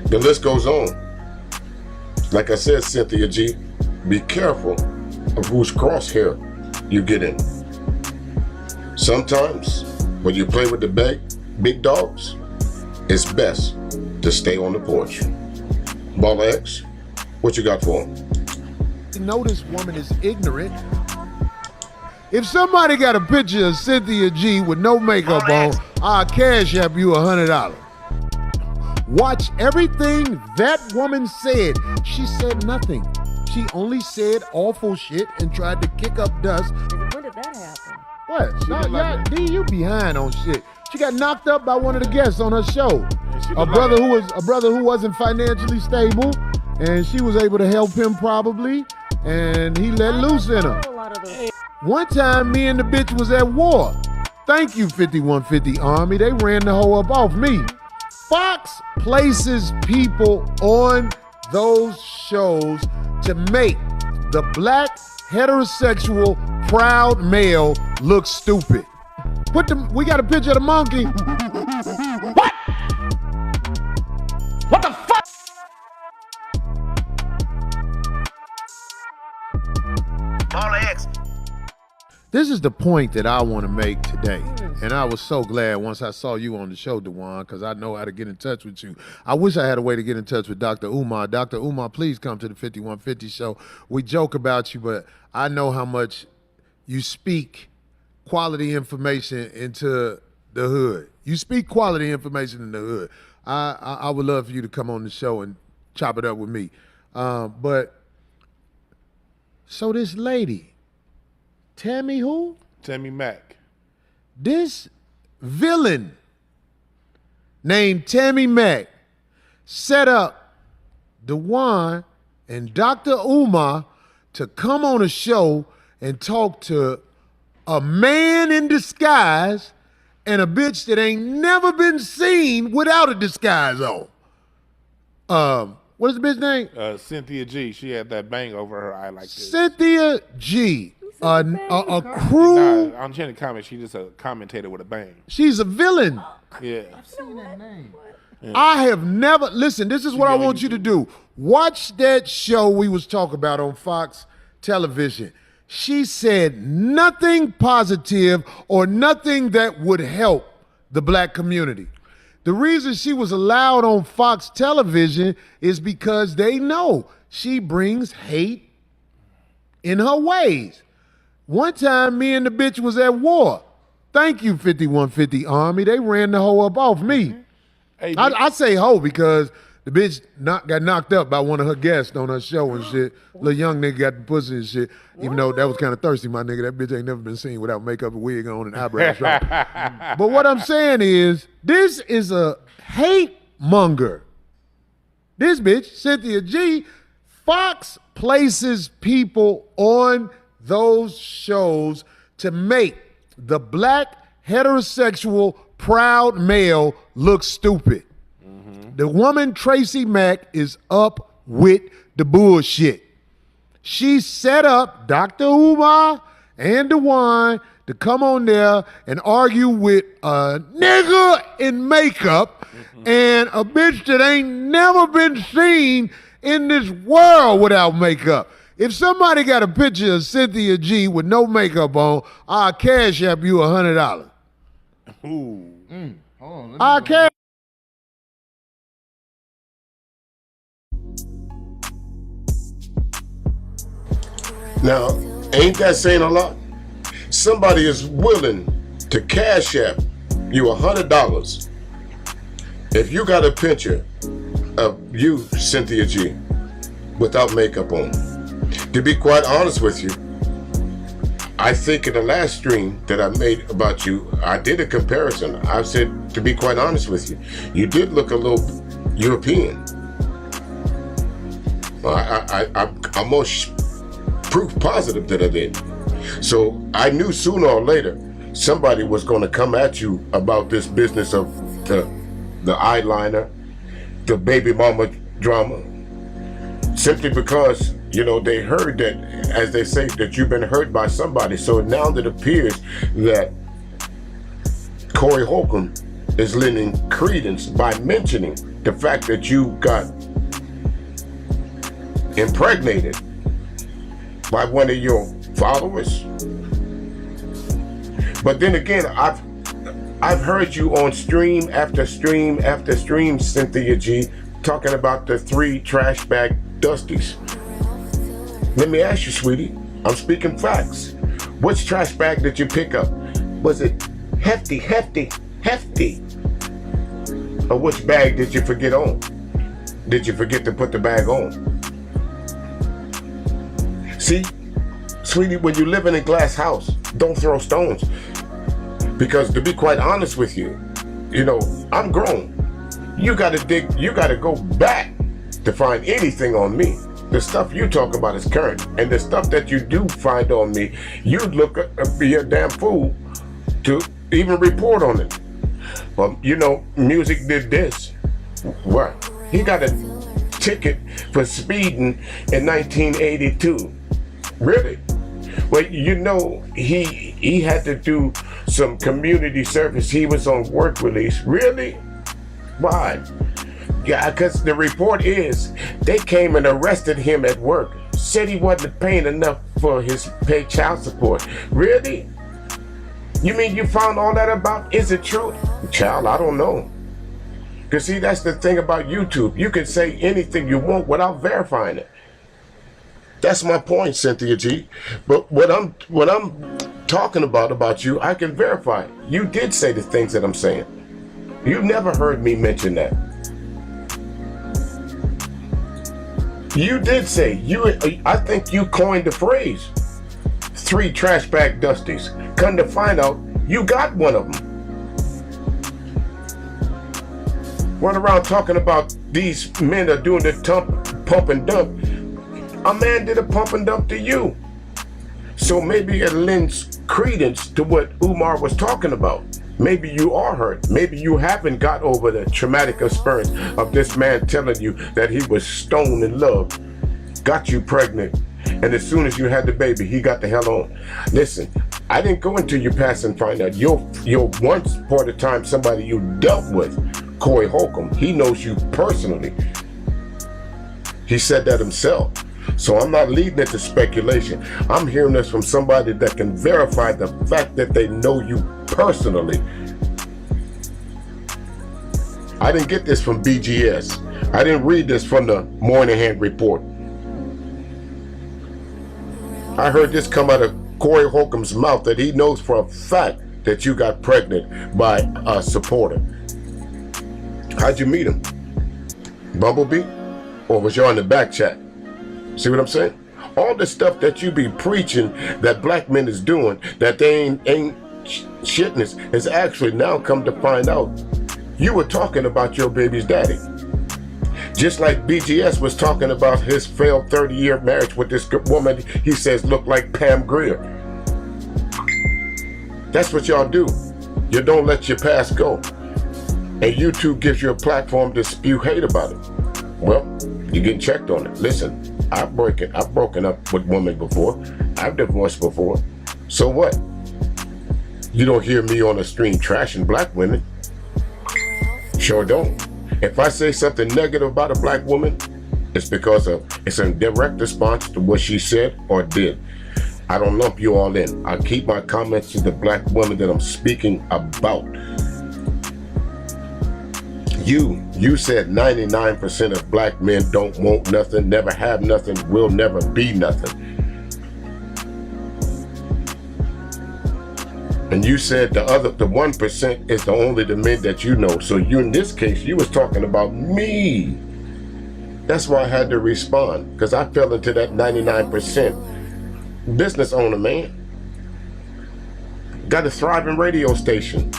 The list goes on. Like I said, Cynthia G, be careful of whose crosshair you get in. Sometimes, when you play with the big dogs, it's best to stay on the porch. Baller X, what you got for him? You know this woman is ignorant. If somebody got a picture of Cynthia G with no makeup on, I'll cash app you $100. Watch everything that woman said. She said nothing. She only said awful shit and tried to kick up dust. When did that happen? What? D, you behind on shit. She got knocked up by one of the guests on her show. A brother who wasn't financially stable, and she was able to help him probably, and he let loose in her. One time, me and the bitch was at war. Thank you, 5150 Army. They ran the hoe up off me. Fox places people on those shows to make the black heterosexual proud male look stupid. We got a picture of the monkey. What? What the fuck? Baller X. This is the point that I want to make today. And I was so glad once I saw you on the show, Dewan, because I know how to get in touch with you. I wish I had a way to get in touch with Dr. Umar. Dr. Umar, please come to the 5150 show. We joke about you, but I know how much you speak quality information into the hood. You speak quality information in the hood. I would love for you to come on the show and chop it up with me. But so this lady, Tammy who? Tammy Mack. This villain named Tammy Mack set up Dewan and Dr. Umar to come on a show and talk to a man in disguise and a bitch that ain't never been seen without a disguise on. What is the bitch name? Cynthia G. She had that bang over her eye like this. Cynthia G. A crew. Nah, on Jenny Comment, she's just a commentator with a bang. She's a villain. Yeah. I've seen that name. Yeah. I have never, listen, this is what I want you to do. Watch that show we was talking about on Fox Television. She said nothing positive or nothing that would help the black community. The reason she was allowed on Fox Television is because they know she brings hate in her ways. One time, me and the bitch was at war. Thank you, 5150 Army. They ran the hoe up off me. Hey, I say hoe because the bitch got knocked up by one of her guests on her show and shit. Little young nigga got the pussy and shit. Even though that was kind of thirsty, my nigga. That bitch ain't never been seen without makeup, a wig on, and eyebrows on. But what I'm saying is, this is a hate monger. This bitch, Cynthia G, Fox places people on those shows to make the black heterosexual proud male look stupid. Mm-hmm. The woman Tracy Mack is up with the bullshit. She set up Dr. Umar and Dewan to come on there and argue with a nigga in makeup and a bitch that ain't never been seen in this world without makeup. If somebody got a picture of Cynthia G with no makeup on, I'll cash app you $100. Ooh. I'll cash. Now, ain't that saying a lot? Somebody is willing to cash app you $100 if you got a picture of you, Cynthia G, without makeup on. To be quite honest with you, I think in the last stream that I made about you, I did a comparison. I said, to be quite honest with you, you did look a little European. I'm most proof positive that I did. So I knew sooner or later somebody was going to come at you about this business of the eyeliner, the baby mama drama, simply because, you know, they heard that, as they say, that you've been hurt by somebody. So now that it appears that Corey Holcomb is lending credence by mentioning the fact that you got impregnated by one of your followers, But then again, I've heard you on stream after stream after stream, Cynthia G, talking about the 3 trash bag dusties. Let me ask you, sweetie, I'm speaking facts. Which trash bag did you pick up? Was it hefty? Or which bag did you forget on? Did you forget to put the bag on? See, sweetie, when you live in a glass house, don't throw stones. Because to be quite honest with you, I'm grown. You gotta go back to find anything on me. The stuff you talk about is current. And the stuff that you do find on me, you'd be a damn fool to even report on it. Well, music did this. What? He got a ticket for speeding in 1982. Really? Well, he had to do some community service. He was on work release. Really? Why? Yeah, because the report is they came and arrested him at work. Said he wasn't paying enough for his paid child support. Really? You mean you found all that about? Is it true? Child, I don't know. Because see, that's the thing about YouTube. You can say anything you want without verifying it. That's my point, Cynthia G. But what I'm talking about you, I can verify. You did say the things that I'm saying. You never heard me mention that. You did say, I think you coined the phrase, 3 trash bag dusties. Come to find out, you got one of them. Run around talking about these men are doing the pump and dump. A man did a pump and dump to you. So maybe it lends credence to what Umar was talking about. Maybe you are hurt. Maybe you haven't got over the traumatic experience of this man telling you that he was stoned in love, got you pregnant, and as soon as you had the baby, he got the hell on. Listen, I didn't go into your past and find out. You're once upon a time somebody you dealt with, Corey Holcomb. He knows you personally. He said that himself. So I'm not leading it to speculation. I'm hearing this from somebody that can verify the fact that they know you personally. I didn't get this from BGS. I didn't read this from the Moynihan report. I heard this come out of Corey Holcomb's mouth that he knows for a fact that you got pregnant by a supporter. How'd you meet him? Bumblebee? Or was you on the back chat? See what I'm saying? All the stuff that you be preaching that black men is doing, that they ain't shitness, has actually now come to find out you were talking about your baby's daddy. Just like BGS was talking about his failed 30-year marriage with this woman he says looked like Pam Grier. That's what y'all do. You don't let your past go. And YouTube gives you a platform to spew hate about it. Well, you're getting checked on it. Listen, I've broken up with women before. I've divorced before. So what? You don't hear me on the stream trashing black women. Sure don't. If I say something negative about a black woman, it's because it's a direct response to what she said or did. I don't lump you all in. I keep my comments to the black woman that I'm speaking about. You said 99% of black men don't want nothing, never have nothing, will never be nothing. And you said the 1% is the only the men that you know. So you, in this case, you was talking about me. That's why I had to respond, because I fell into that 99% business owner, man. Got a thriving radio station.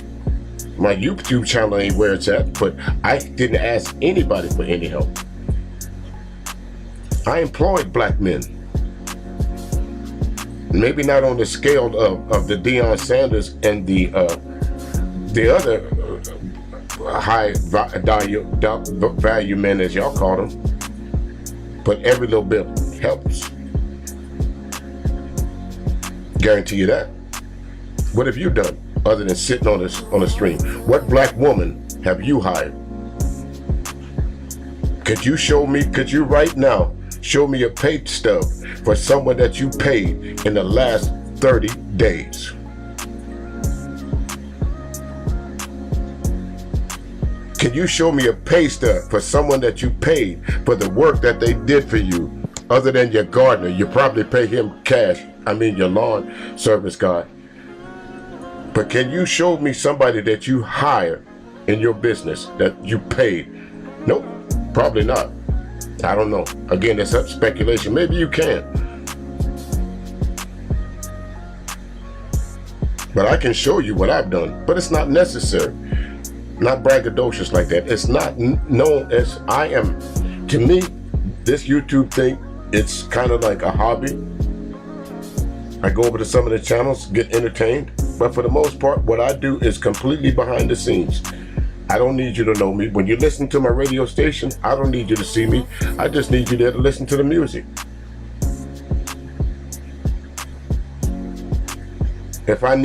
My YouTube channel ain't where it's at, but I didn't ask anybody for any help. I employed black men. Maybe not on the scale of the Deion Sanders and the other high value men, as y'all call them, but every little bit helps. Guarantee you that. What have you done other than sitting on a stream? What black woman have you hired? Could you right now show me a pay stub for someone that you paid in the last 30 days? Can you show me a pay stub for someone that you paid for the work that they did for you, other than your gardener? You probably pay him cash. I mean, your lawn service guy. But can you show me somebody that you hire in your business that you paid? Nope, probably not. I don't know. Again, that's up speculation. Maybe you can. But I can show you what I've done, but it's not necessary. Not braggadocious like that. It's not known as I am. To me, this YouTube thing, it's kind of like a hobby. I go over to some of the channels, get entertained, but for the most part, what I do is completely behind the scenes. I don't need you to know me. When you listen to my radio station, I don't need you to see me. I just need you there to listen to the music. If I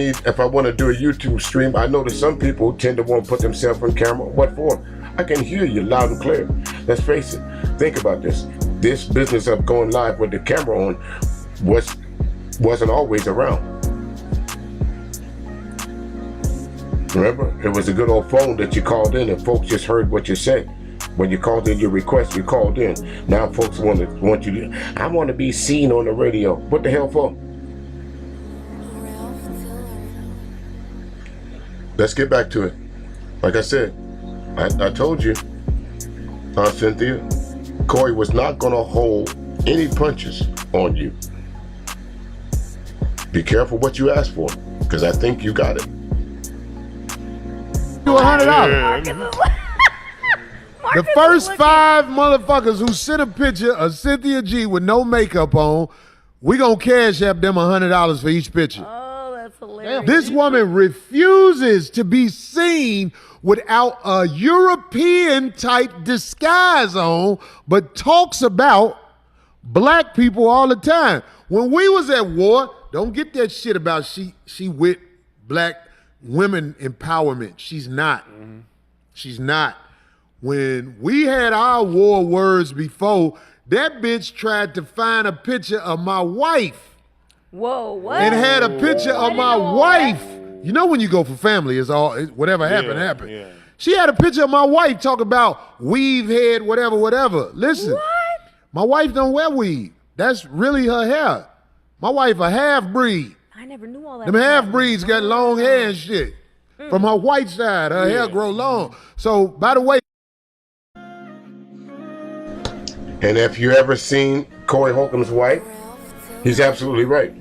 want to do a YouTube stream, I know that some people tend to want to put themselves on camera. What for? I can hear you loud and clear. Let's face it. Think about this. This business of going live with the camera on wasn't always around. Remember, it was a good old phone that you called in and folks just heard what you said. When you called in your request, you called in. Now folks want you to, I want to be seen on the radio. What the hell for? Let's get back to it. Like I said, I told you, Cynthia, Corey was not going to hold any punches on you. Be careful what you ask for, because I think you got it. $100. The first 5 motherfuckers who sent a picture of Cynthia G with no makeup on, we gonna cash app them $100 for each picture. Oh, that's hilarious. This woman refuses to be seen without a European type disguise on, but talks about black people all the time. When we was at war, don't get that shit about she with black women empowerment. She's not. She's not. When we had our war words before, that bitch tried to find a picture of my wife. Whoa, what? And had a picture of my wife. You know when you go for family, whatever happened. Yeah. She had a picture of my wife talking about weave head, whatever. Listen, my wife don't wear weave. That's really her hair. My wife a half-breed. I never knew all that. Them half-breeds got long hair and shit. From her white side, her hair grow long. So, by the way. And if you ever seen Corey Holcomb's wife, he's absolutely right.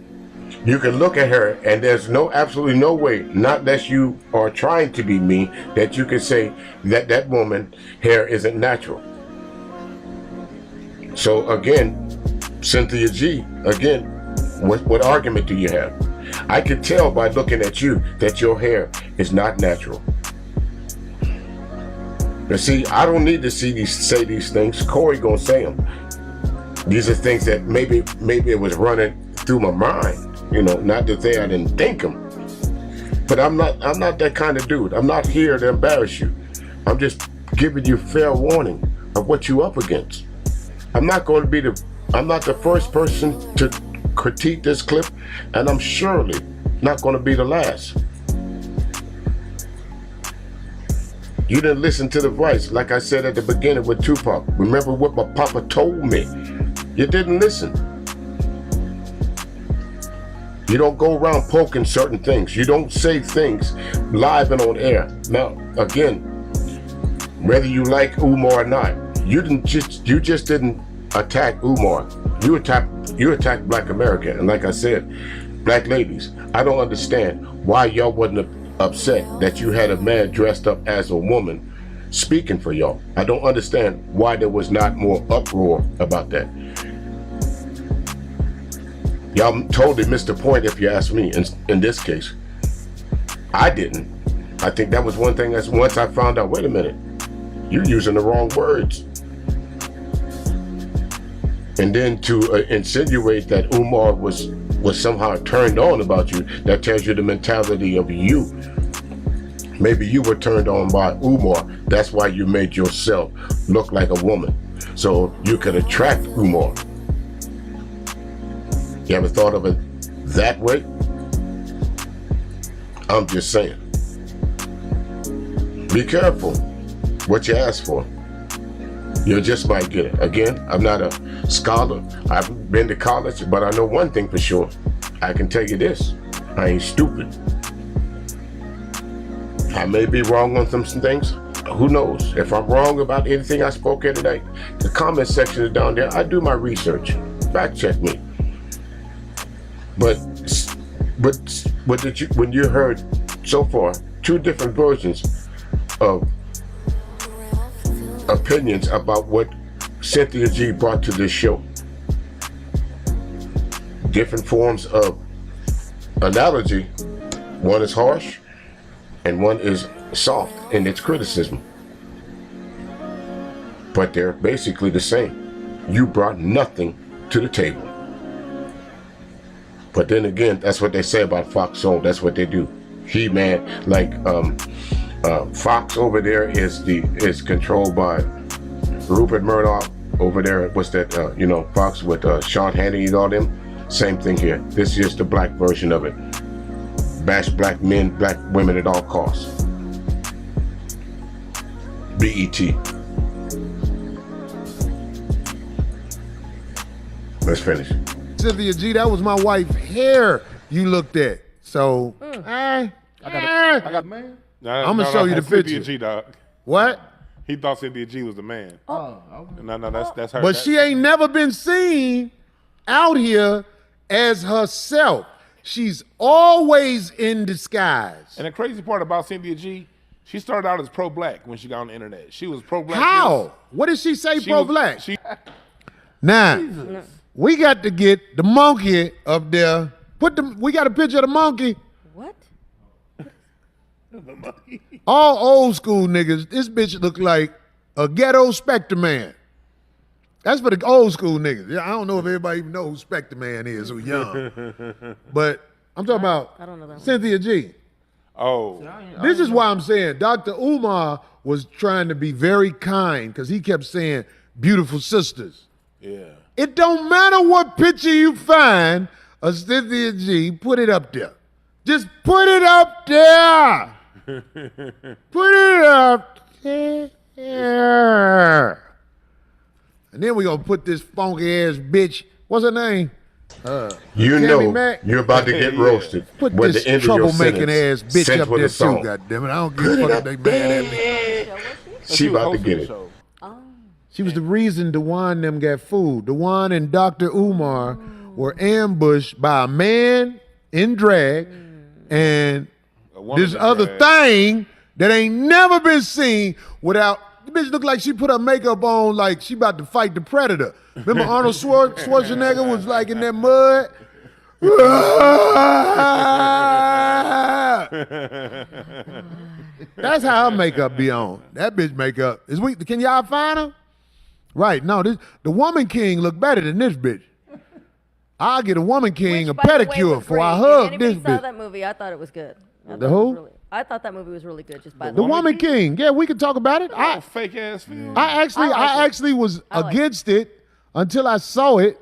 You can look at her and there's absolutely no way, not that you are trying to be mean, that you can say that that woman's hair isn't natural. So again, Cynthia G, again, what argument do you have? I could tell by looking at you that your hair is not natural. But see, I don't need to say these things. Corey gonna say them. These are things that maybe it was running through my mind. You know, not to say I didn't think them. But I'm not that kind of dude. I'm not here to embarrass you. I'm just giving you fair warning of what you up against. I'm not the first person to critique this clip, and I'm surely not going to be the last. You didn't listen to the voice, like I said at the beginning with Tupac. Remember what my papa told me. You didn't listen. You don't go around poking certain things. You don't say things live and on air. Now, again, whether you like Umar or not, you just didn't attack Umar. You attacked Black America. And like I said, black ladies, I don't understand why y'all wasn't upset that you had a man dressed up as a woman speaking for y'all. I don't understand why there was not more uproar about that. Y'all totally missed the point if you ask me in this case. I didn't. I think that was one thing that's once I found out, wait a minute, you're using the wrong words. And then to insinuate that Umar was somehow turned on about you, that tells you the mentality of you. Maybe you were turned on by Umar. That's why you made yourself look like a woman, so you could attract Umar. You ever thought of it that way? I'm just saying. Be careful. what you ask for. You just might get it. Again, I'm not a scholar. I've been to college, but I know one thing for sure. I can tell you this, I ain't stupid. I may be wrong on some things. Who knows? If I'm wrong about anything I spoke here today, the comment section is down there. I do my research. Fact check me. But what did you, when you heard so far, two different versions of opinions about what Cynthia G brought to this show. Different forms of analogy. One is harsh and one is soft in its criticism. But they're basically the same. You brought nothing to the table. But then again, that's what they say about Fox Soul. That's what they do. He-Man, like Fox over there is controlled by Rupert Murdoch over there. What's that? Fox with Sean Hannity and all them. Same thing here. This is the black version of it. Bash black men, black women at all costs. BET. Let's finish. Cynthia G, that was my wife's hair you looked at. So, I got man. I'm gonna show you the picture. Cynthia G, dog. What? He thought Cynthia G was the man. Oh, no, that's her. But she ain't never been seen out here as herself. She's always in disguise. And the crazy part about Cynthia G, she started out as pro-black when she got on the internet. She was pro-black. How? What did she say pro-black? Now, we got to get the monkey up there. We got a picture of the monkey. What? All old school niggas, this bitch look like a ghetto Spectre Man. That's for the old school niggas. Yeah, I don't know if everybody even know who Spectre Man is, who young. But I'm talking about I don't know that Cynthia G. Oh. This is why I'm saying Dr. Umar was trying to be very kind because he kept saying beautiful sisters. Yeah. It don't matter what picture you find of Cynthia G, put it up there. Just put it up there. Put it up there. And then we gonna put this funky ass bitch, what's her name? You Tammy know Mack. you're about to get roasted. Put when this the end of your troublemaking ass sentence bitch sent up with there a song. too, goddammit. I don't give a fuck if they mad at me. She about to get it. She was the reason Dewan and them got food. Dewan and Dr. Umar were ambushed by a man in drag and this other thing that ain't never been seen without. The bitch looked like she put her makeup on like she about to fight the Predator. Remember Arnold Schwarzenegger was like in that mud? That's how her makeup be on. That bitch makeup is weak. Can y'all find her? Right. No, the Woman King look better than this bitch. I'll get a Woman King a pedicure before I hug this Anybody saw bitch. that movie? I thought it was good. The who? I thought that movie was really good. Just by The Woman King. Yeah, we can talk about it. Fake ass film. I actually was against it until I saw it.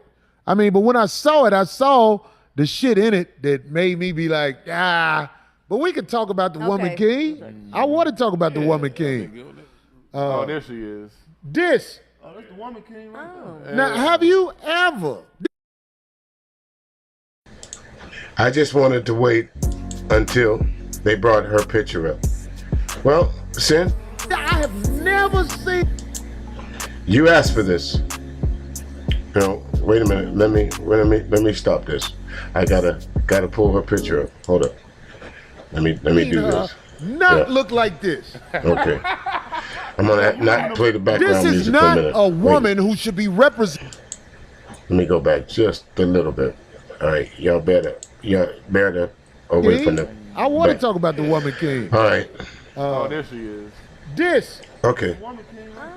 I mean, but when I saw it, I saw the shit in it that made me be like, ah. But we can talk about the Woman King. I want to talk about the Woman King. Oh, there she is. This. Oh, that's the Woman King right there. Now, have you ever? I just wanted to wait until they brought her picture up. Well, Sin, I have never seen. you asked for this. Wait a minute. Let me stop this. I gotta pull her picture up. Hold up. Let me do this. Not look like this. Okay. I'm gonna not play the background This is music for a not minute. a woman who should be represented. Let me go back just a little bit. All right, y'all better away from the. I want to back. talk about the Woman King. All right. Oh, there she is. This. Okay.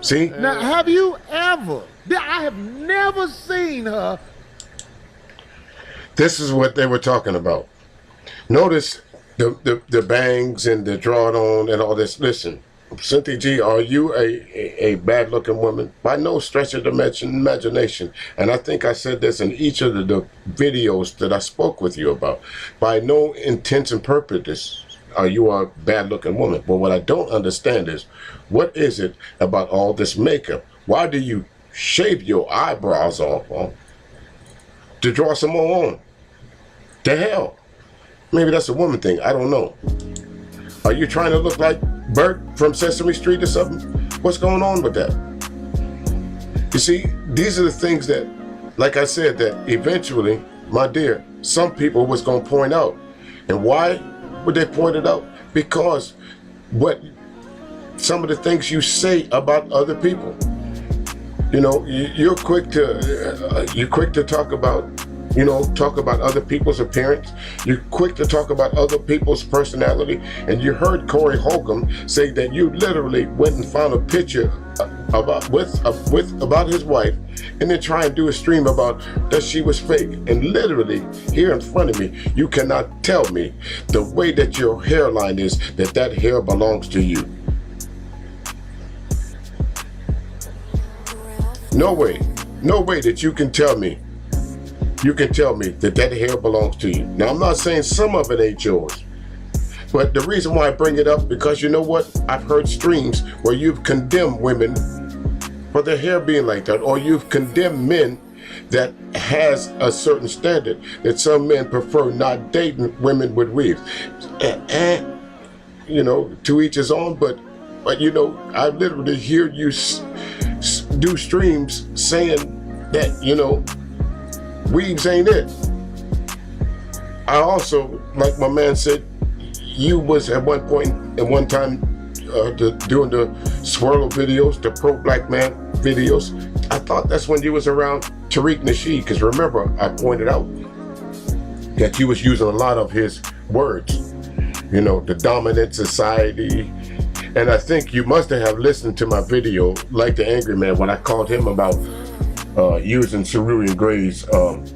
See? Now, have you ever? I have never seen her. This is what they were talking about. Notice the bangs and the drawing on and all this. Listen, Cynthia G, are you a bad-looking woman? By no stretch of the imagination. And I think I said this in each of the videos that I spoke with you about. By no intents and purposes you are a bad-looking woman. But what I don't understand is, what is it about all this makeup? Why do you shave your eyebrows off to draw some more on? The hell? Maybe that's a woman thing. I don't know. Are you trying to look like Bert from Sesame Street or something? What's going on with that? You see, these are the things that, like I said, that eventually, my dear, some people was going to point out. And why would they point it out? Because some of the things you say about other people. You know, you're quick to talk about, talk about other people's appearance. You're quick to talk about other people's personality. And you heard Corey Holcomb say that you literally went and found a picture about his wife, and then try and do a stream about that she was fake. And literally here in front of me, you cannot tell me the way that your hairline is that hair belongs to you. No way that you can tell me that hair belongs to you. Now, I'm not saying some of it ain't yours, but the reason why I bring it up, because you know what? I've heard streams where you've condemned women for their hair being like that, or you've condemned men that has a certain standard, that some men prefer not dating women with weaves. To each his own, but I literally hear you do streams saying that, weaves ain't it. I also, like my man said, you was at one time doing the swirl videos, the pro-black man videos. I thought that's when you was around Tariq Nasheed, because remember, I pointed out that you was using a lot of his words, the dominant society. And I think you must have listened to my video, like the Angry Man, when I called him about using Cerulean Gray's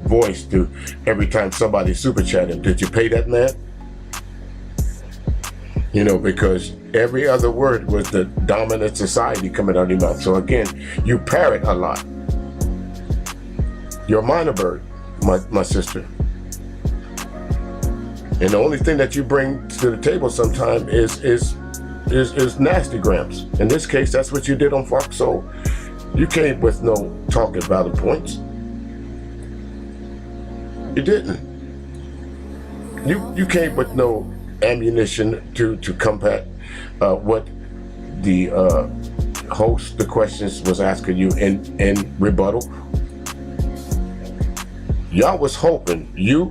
voice to every time somebody super chat him. Did you pay that man? Because every other word was the dominant society coming out of your mouth. So again, you parrot a lot. You're a minor bird, my sister. And the only thing that you bring to the table sometimes is nasty grams. In this case, that's what you did on Fox Soul. You came with no talking valid points. You didn't. You came with no ammunition to combat what the host, the questions was asking you in rebuttal. Y'all was hoping, you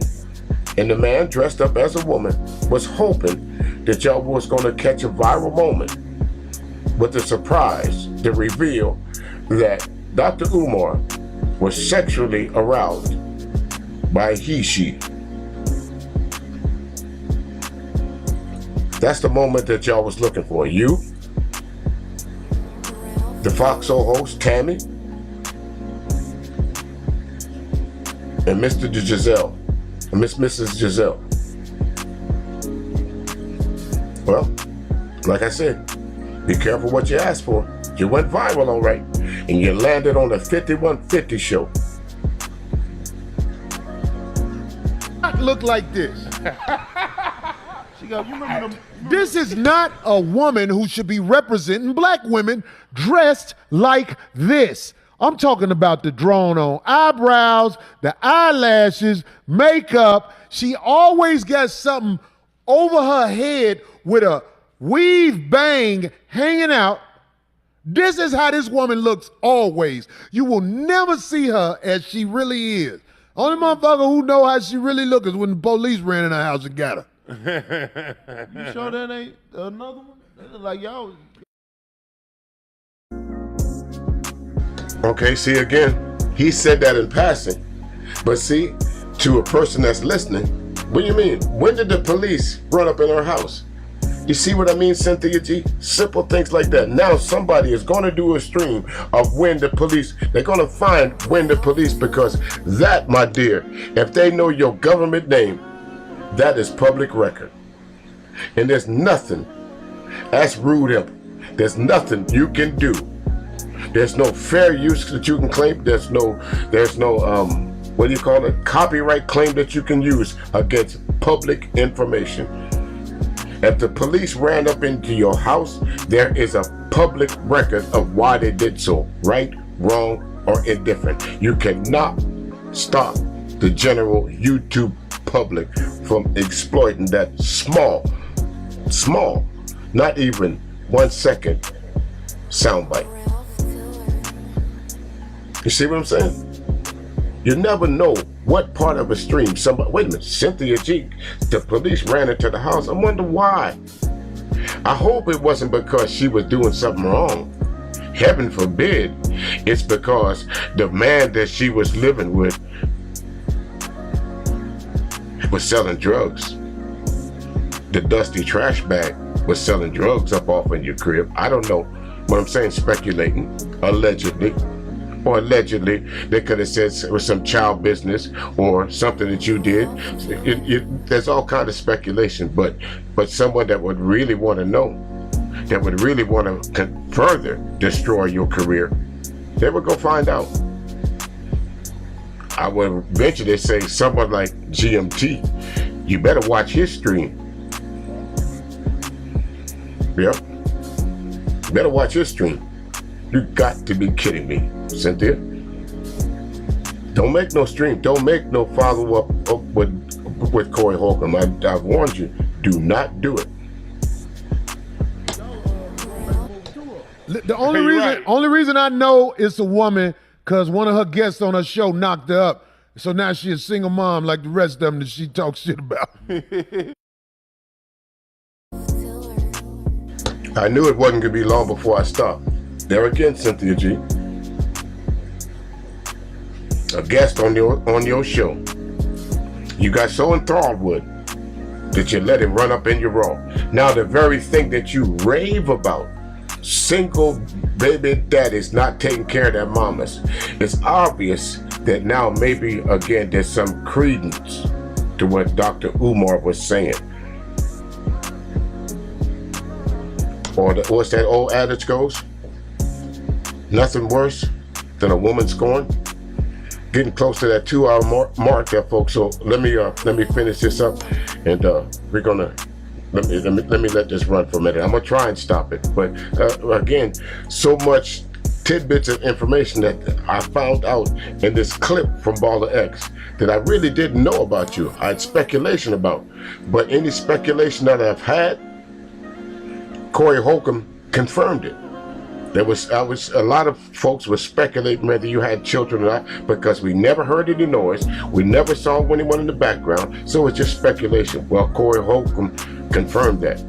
and the man dressed up as a woman was hoping that y'all was gonna catch a viral moment with the surprise, the reveal that Dr. Umar was sexually aroused by she. That's the moment that y'all was looking for. You, the Fox Soul host, Tammy, and Mr. Giselle, and Mrs. Giselle. Well, like I said, be careful what you ask for. You went viral, all right, and you landed on the 5150 show. Look like this. She go, you remember them? This is not a woman who should be representing black women dressed like this. I'm talking about the drawn on eyebrows, the eyelashes, makeup. She always got something over her head with a weave bang hanging out. This is how this woman looks always. You will never see her as she really is. Only motherfucker who know how she really looks is when the police ran in her house and got her. You sure that ain't another one? That look like y'all. Okay, see again, he said that in passing. But see, to a person that's listening, what do you mean? When did the police run up in her house? You see what I mean, Cynthia G? Simple things like that. Now somebody is going to do a stream of when the police, they're going to find when the police, because that, my dear, if they know your government name, that is public record. And there's nothing, that's rude hip, there's nothing you can do. There's no fair use that you can claim. There's no what do you call it? Copyright claim that you can use against public information. If the police ran up into your house, there is a public record of why they did so, right, wrong, or indifferent. You cannot stop the general YouTube public from exploiting that small, not even 1 second soundbite. You see what I'm saying? You never know what part of a stream somebody, wait a minute, Cynthia G, the police ran into the house. I wonder why. I hope it wasn't because she was doing something wrong. Heaven forbid, it's because the man that she was living with was selling drugs. The dusty trash bag was selling drugs up off in your crib. I don't know what I'm saying, speculating, allegedly. Or allegedly, they could have said it was some child business or something that you did. There's all kind of speculation, but someone that would really want to know, that would really want to further destroy your career, they would go find out. I would venture to say someone like GMT, you better watch his stream. Yep. Better watch his stream. You got to be kidding me, Cynthia. Don't make no stream. Don't make no follow-up with Corey Holcomb. I've warned you. Do not do it. The only reason I know it's a woman because one of her guests on her show knocked her up. So now she's a single mom like the rest of them that she talks shit about. I knew it wasn't going to be long before I stopped. There again, Cynthia G. A guest on your show. You got so enthralled with that you let him run up in your raw. Now the very thing that you rave about, single baby daddies not taking care of their mamas, it's obvious that now maybe again there's some credence to what Dr. Umar was saying. Or what's that old adage goes? Nothing worse than a woman scorned. Getting close to that 2-hour mark there, folks. So let me finish this up, and we're gonna let me let this run for a minute. I'm gonna try and stop it, but again, so much tidbits of information that I found out in this clip from Baller X that I really didn't know about you. I had speculation about, but any speculation that I've had, Corey Holcomb confirmed it. A lot of folks were speculating whether you had children or not because we never heard any noise. We never saw anyone in the background, so it's just speculation. Well, Corey Holcomb confirmed that.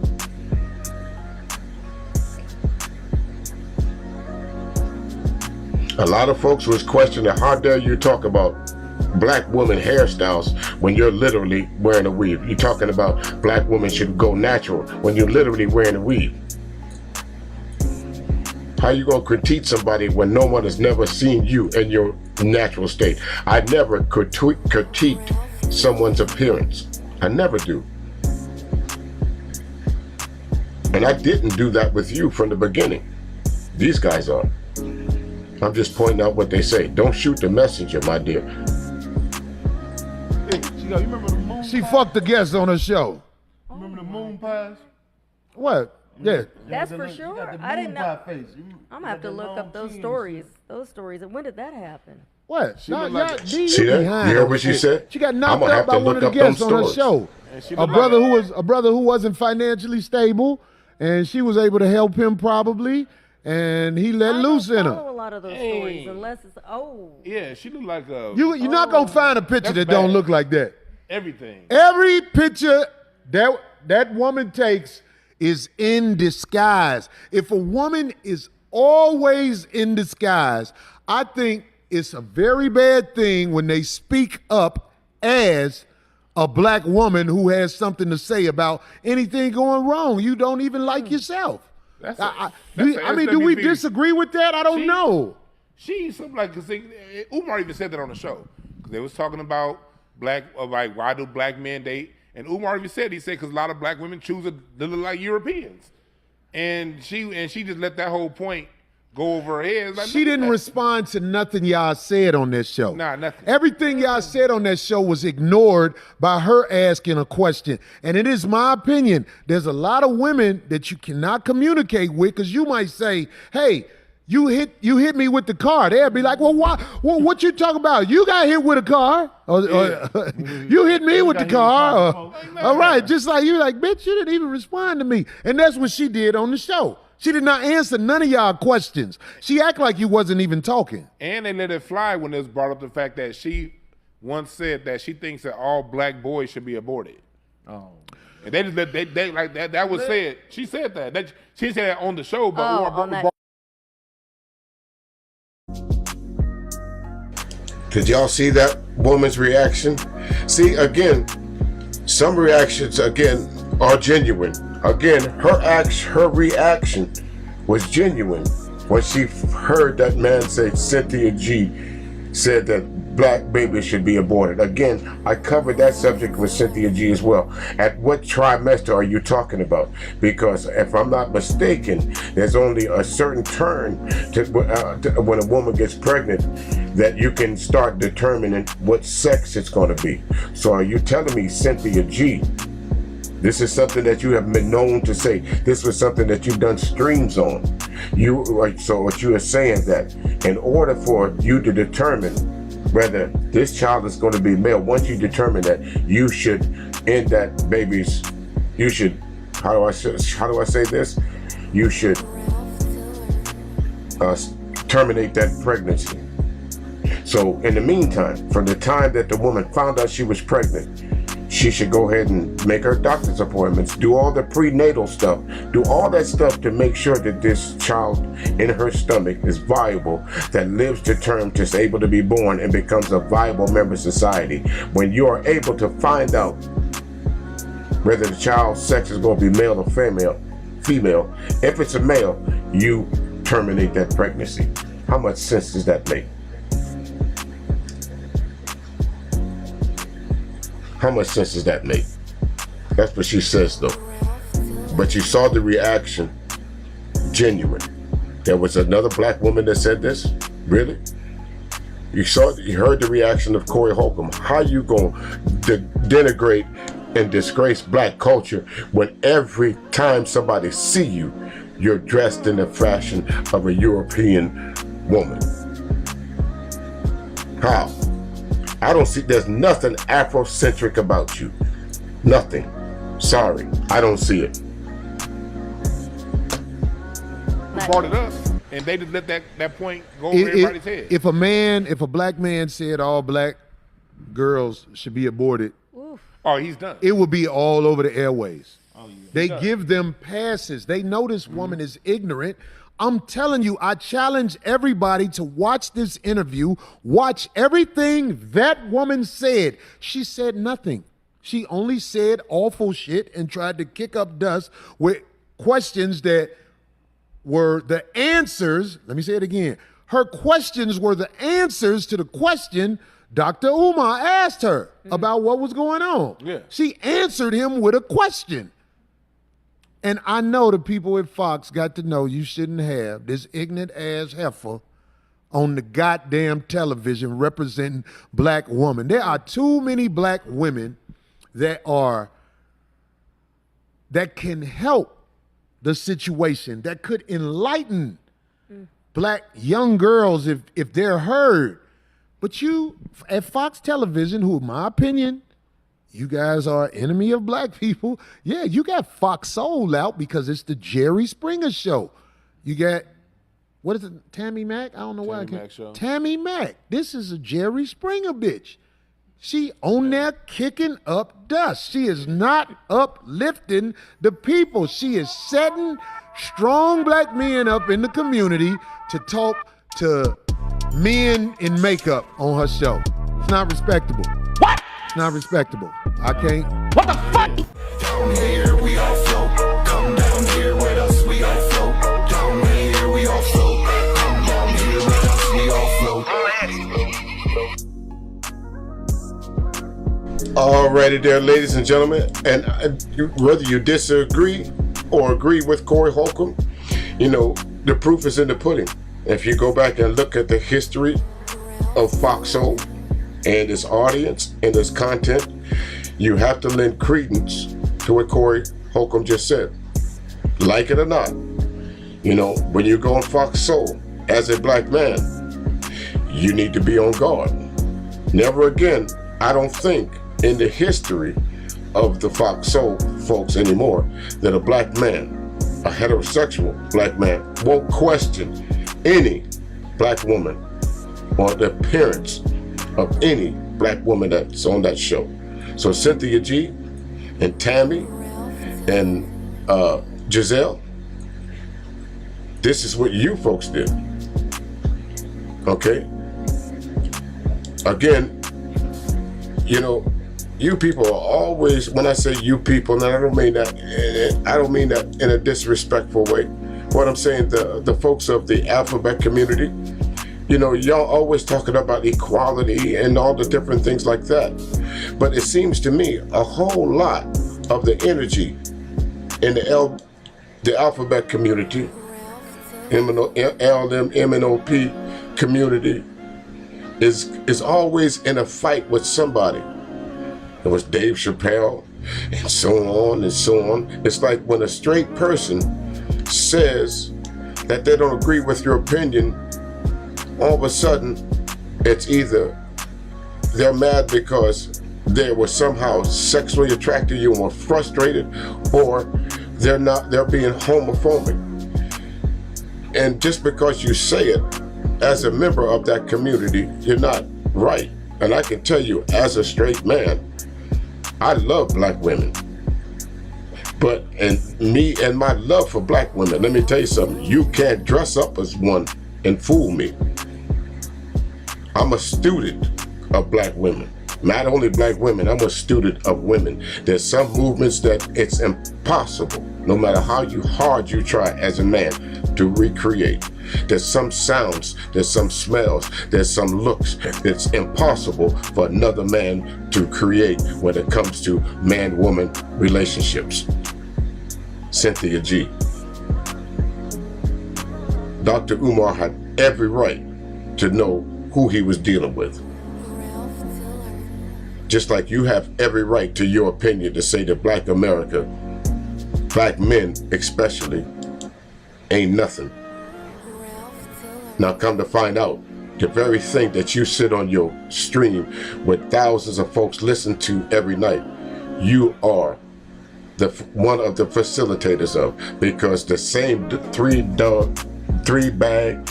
A lot of folks was questioning, how dare you talk about black woman hairstyles when you're literally wearing a weave? You're talking about black women should go natural when you're literally wearing a weave. How you gonna critique somebody when no one has never seen you in your natural state? I never critiqued someone's appearance. I never do. And I didn't do that with you from the beginning. These guys are. I'm just pointing out what they say. Don't shoot the messenger, my dear. Hey, you remember the moon She fucked the guest on her show. Remember the moon pies? What? Yeah. That's for sure. I didn't know. I'm gonna have to look up those stories. Those stories. And when did that happen? What? See that? You heard what she said? She got knocked up by one of the guests on her show. A brother who wasn't financially stable, and she was able to help him probably, and he let loose in her. I don't follow a lot of those stories unless it's Yeah, she looked like a. You're not gonna find a picture that don't look like that. Everything. Every picture that woman takes is in disguise. If a woman is always in disguise, I think it's a very bad thing when they speak up as a black woman who has something to say about anything going wrong. You don't even like yourself. Do we disagree with that? I don't know. She's something like, because Umar even said that on the show. Because they was talking about why do black men date? And Umar even said, because a lot of black women choose to look like Europeans. And she just let that whole point go over her head. Like, she didn't respond to nothing y'all said on this show. Nah, nothing. Everything y'all said on that show was ignored by her asking a question. And it is my opinion, there's a lot of women that you cannot communicate with because you might say, hey, you hit me with the car. They'll be like, well, why? Well, what you talking about? You got hit with a car. Or you hit me with the car. All right, just like you, like, bitch, you didn't even respond to me. And that's what she did on the show. She did not answer none of y'all questions. She act like you wasn't even talking. And they let it fly when it was brought up the fact that she once said that she thinks that all black boys should be aborted. Oh. And they just they like that was said. She said that. She said that on the show, but on that. Did y'all see that woman's reaction? See, again, some reactions, again, are genuine. Again, her reaction was genuine when she heard that man say Cynthia G said that black babies should be aborted. Again, I covered that subject with Cynthia G as well. At what trimester are you talking about? Because if I'm not mistaken, there's only a certain turn to when a woman gets pregnant that you can start determining what sex it's going to be. So are you telling me, Cynthia G, this is something that you have been known to say? This was something that you've done streams on. So what you are saying that in order for you to determine whether this child is going to be male, once you determine that, you should end that baby's, you should, how do I say this? You should terminate that pregnancy. So in the meantime, from the time that the woman found out she was pregnant, she should go ahead and make her doctor's appointments, do all the prenatal stuff, do all that stuff to make sure that this child in her stomach is viable, that lives to term, is able to be born and becomes a viable member of society. When you are able to find out whether the child's sex is going to be male or female, if it's a male, you terminate that pregnancy. How much sense does that make? How much sense does that make? That's what she says, though. But you saw the reaction, genuine. There was another black woman that said this? Really? You heard the reaction of Corey Holcomb. How you gonna denigrate and disgrace black culture when every time somebody see you, you're dressed in the fashion of a European woman? How? I don't see, there's nothing Afrocentric about you. Nothing. Sorry, I don't see it. We brought it up, and they just let that point go over everybody's head. If a black man said all black girls should be aborted, oh, he's done. It would be all over the airways. Oh, yeah. They give them passes. They know this woman is ignorant. I'm telling you, I challenge everybody to watch this interview, watch everything that woman said. She said nothing. She only said awful shit and tried to kick up dust with questions that were the answers. Let me say it again. Her questions were the answers to the question Dr. Umar asked her about what was going on. Yeah. She answered him with a question. And I know the people at Fox got to know you shouldn't have this ignorant ass heifer on the goddamn television representing black women. There are too many black women that can help the situation, that could enlighten black young girls if they're heard. But you at Fox Television, who in my opinion, you guys are enemy of black people. Yeah, you got Fox Soul out because it's the Jerry Springer show. You got, what is it, Tammy Mack? I don't know why I can't. Tammy Mack. This is a Jerry Springer bitch. She on there kicking up dust. She is not uplifting the people. She is setting strong black men up in the community to talk to men in makeup on her show. It's not respectable. What? It's not respectable. I can't. What the fuck? Down here we all float. Come down here with us, we all float. Down here we all float. Come down here with us, we all float. Alrighty there, ladies and gentlemen. And whether you disagree or agree with Corey Holcomb, you know, the proof is in the pudding. If you go back and look at the history of Fox Soul and its audience and its content, you have to lend credence to what Corey Holcomb just said. Like it or not, when you go on Fox Soul as a black man, you need to be on guard. Never again, I don't think, in the history of the Fox Soul folks anymore, that a black man, a heterosexual black man, won't question any black woman or the appearance of any black woman that's on that show. So Cynthia G and Tammy and Giselle, this is what you folks did. Okay? Again, you people are always, when I say you people, and I don't mean that in a disrespectful way. What I'm saying, the folks of the alphabet community, y'all always talking about equality and all the different things like that. But it seems to me a whole lot of the energy in the alphabet community, LMNOP community, is always in a fight with somebody. It was Dave Chappelle, and so on and so on. It's like when a straight person says that they don't agree with your opinion, all of a sudden, it's either they're mad because they were somehow sexually attracted to you and were frustrated, or they're being homophobic. And just because you say it as a member of that community, you're not right. And I can tell you, as a straight man, I love black women. And me and my love for black women, let me tell you something, you can't dress up as one and fool me. I'm a student of black women. Not only black women, I'm a student of women. There's some movements that it's impossible, no matter how hard you try as a man, to recreate. There's some sounds, there's some smells, there's some looks that's impossible for another man to create when it comes to man-woman relationships. Cynthia G. Dr. Umar had every right to know who he was dealing with. Just like you have every right to your opinion to say that black America, black men especially, ain't nothing. Now come to find out, the very thing that you sit on your stream with thousands of folks listen to every night, you are one of the facilitators of, because the same three bag,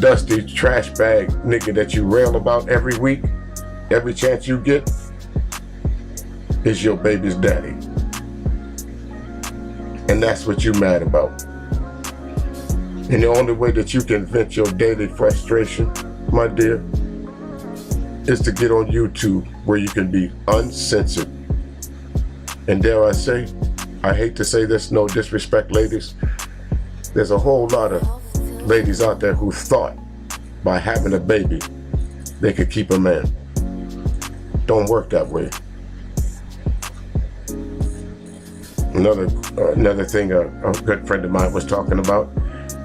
dusty trash bag nigga that you rail about every week, every chance you get, is your baby's daddy. And that's what you mad about. And the only way that you can vent your daily frustration, my dear, is to get on YouTube where you can be uncensored. And dare I say, I hate to say this, no disrespect, ladies, there's a whole lot of ladies out there who thought by having a baby, they could keep a man. Don't work that way. Another thing a good friend of mine was talking about,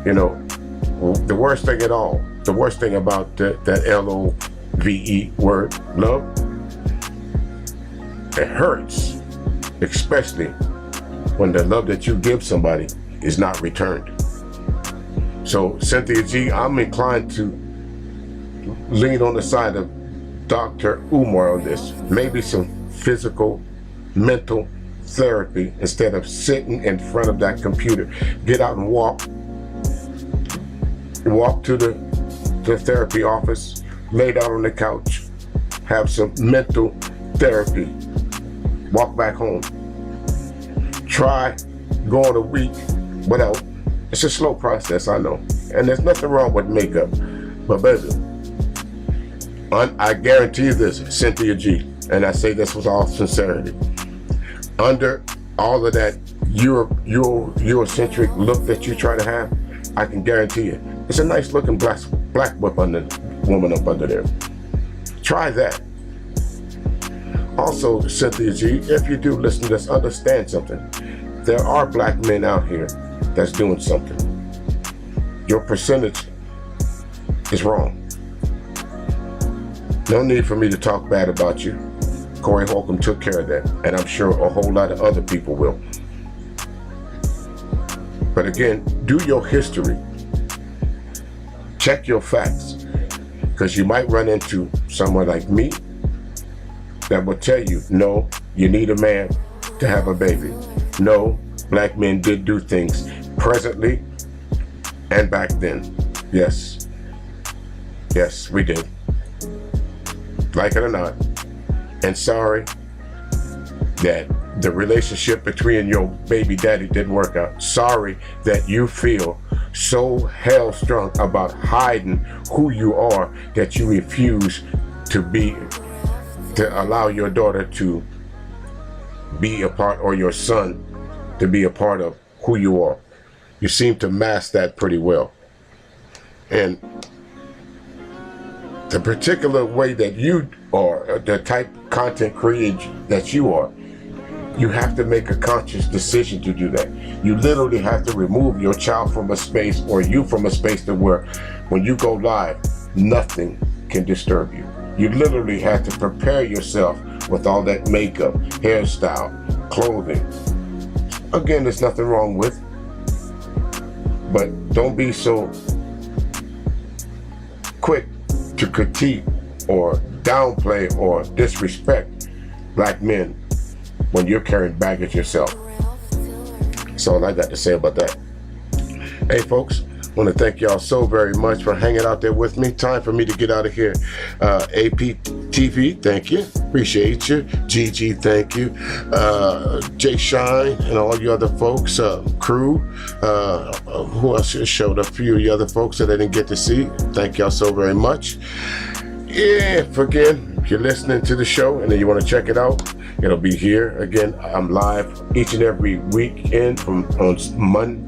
the worst thing about that LOVE word, love, it hurts, especially when the love that you give somebody is not returned. So Cynthia G, I'm inclined to lean on the side of Dr. Umar on this. Maybe some physical, mental therapy instead of sitting in front of that computer. Get out and walk to the therapy office, lay down on the couch, have some mental therapy, walk back home. Try going a week without. It's a slow process, I know. And there's nothing wrong with makeup. But baby, I guarantee you this, Cynthia G, and I say this with all sincerity, under all of that Eurocentric look that you try to have, I can guarantee you, it's a nice looking black woman up under there. Try that. Also, Cynthia G, if you do listen to this, understand something. There are black men out here that's doing something. Your percentage is wrong. No need for me to talk bad about you. Corey Holcomb took care of that, and I'm sure a whole lot of other people will. But again, do your history. Check your facts, because you might run into someone like me that will tell you, no, you need a man to have a baby. No, black men did do things presently and back then. Yes. Yes, we did. Like it or not. And sorry that the relationship between your baby daddy didn't work out. Sorry that you feel so hell-strung about hiding who you are that you refuse to allow your daughter to be a part, or your son to be a part of who you are. You seem to mask that pretty well. And the particular way that you are, the type of content creator that you are, you have to make a conscious decision to do that. You literally have to remove your child from a space, or you from a space to where when you go live, nothing can disturb you. You literally have to prepare yourself with all that makeup, hairstyle, clothing. Again, there's nothing wrong with, but don't be so quick to critique or downplay or disrespect black men when you're carrying baggage yourself. That's all I got to say about that. Hey folks, I want to thank y'all so very much for hanging out there with me. Time for me to get out of here. APTV, thank you. Appreciate you. GG, thank you. Jay Shine and all you other folks, crew. Who else showed up? A few of you other folks that I didn't get to see. Thank y'all so very much. Yeah, again, if you're listening to the show and then you want to check it out, it'll be here. Again, I'm live each and every weekend on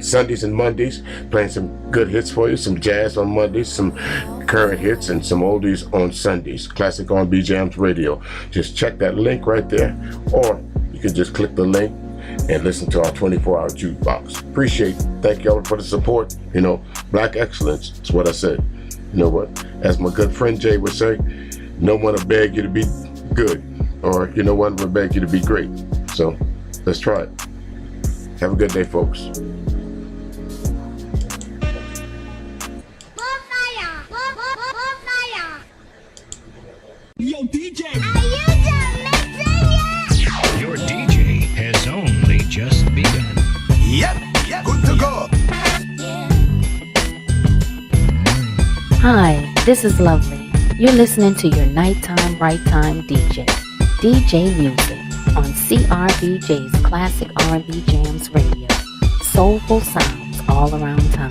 Sundays and Mondays, playing some good hits for you, some jazz on Mondays, some current hits, and some oldies on Sundays. Classic R&B Jams Radio. Just check that link right there, or you can just click the link and listen to our 24-hour jukebox. Appreciate it. Thank y'all for the support. You know, black excellence is what I said. You know what? As my good friend Jay would say, no one will beg you to be good, or you know what, will beg you to be great. So let's try it. Have a good day, folks. Yo, DJ! Your DJ has only just begun. Yep, good to go. Hi, this is Lovely. You're listening to your nighttime, right time DJ, DJ Music, on CRBJ's Classic R&B Jams Radio. Soulful sounds all around town.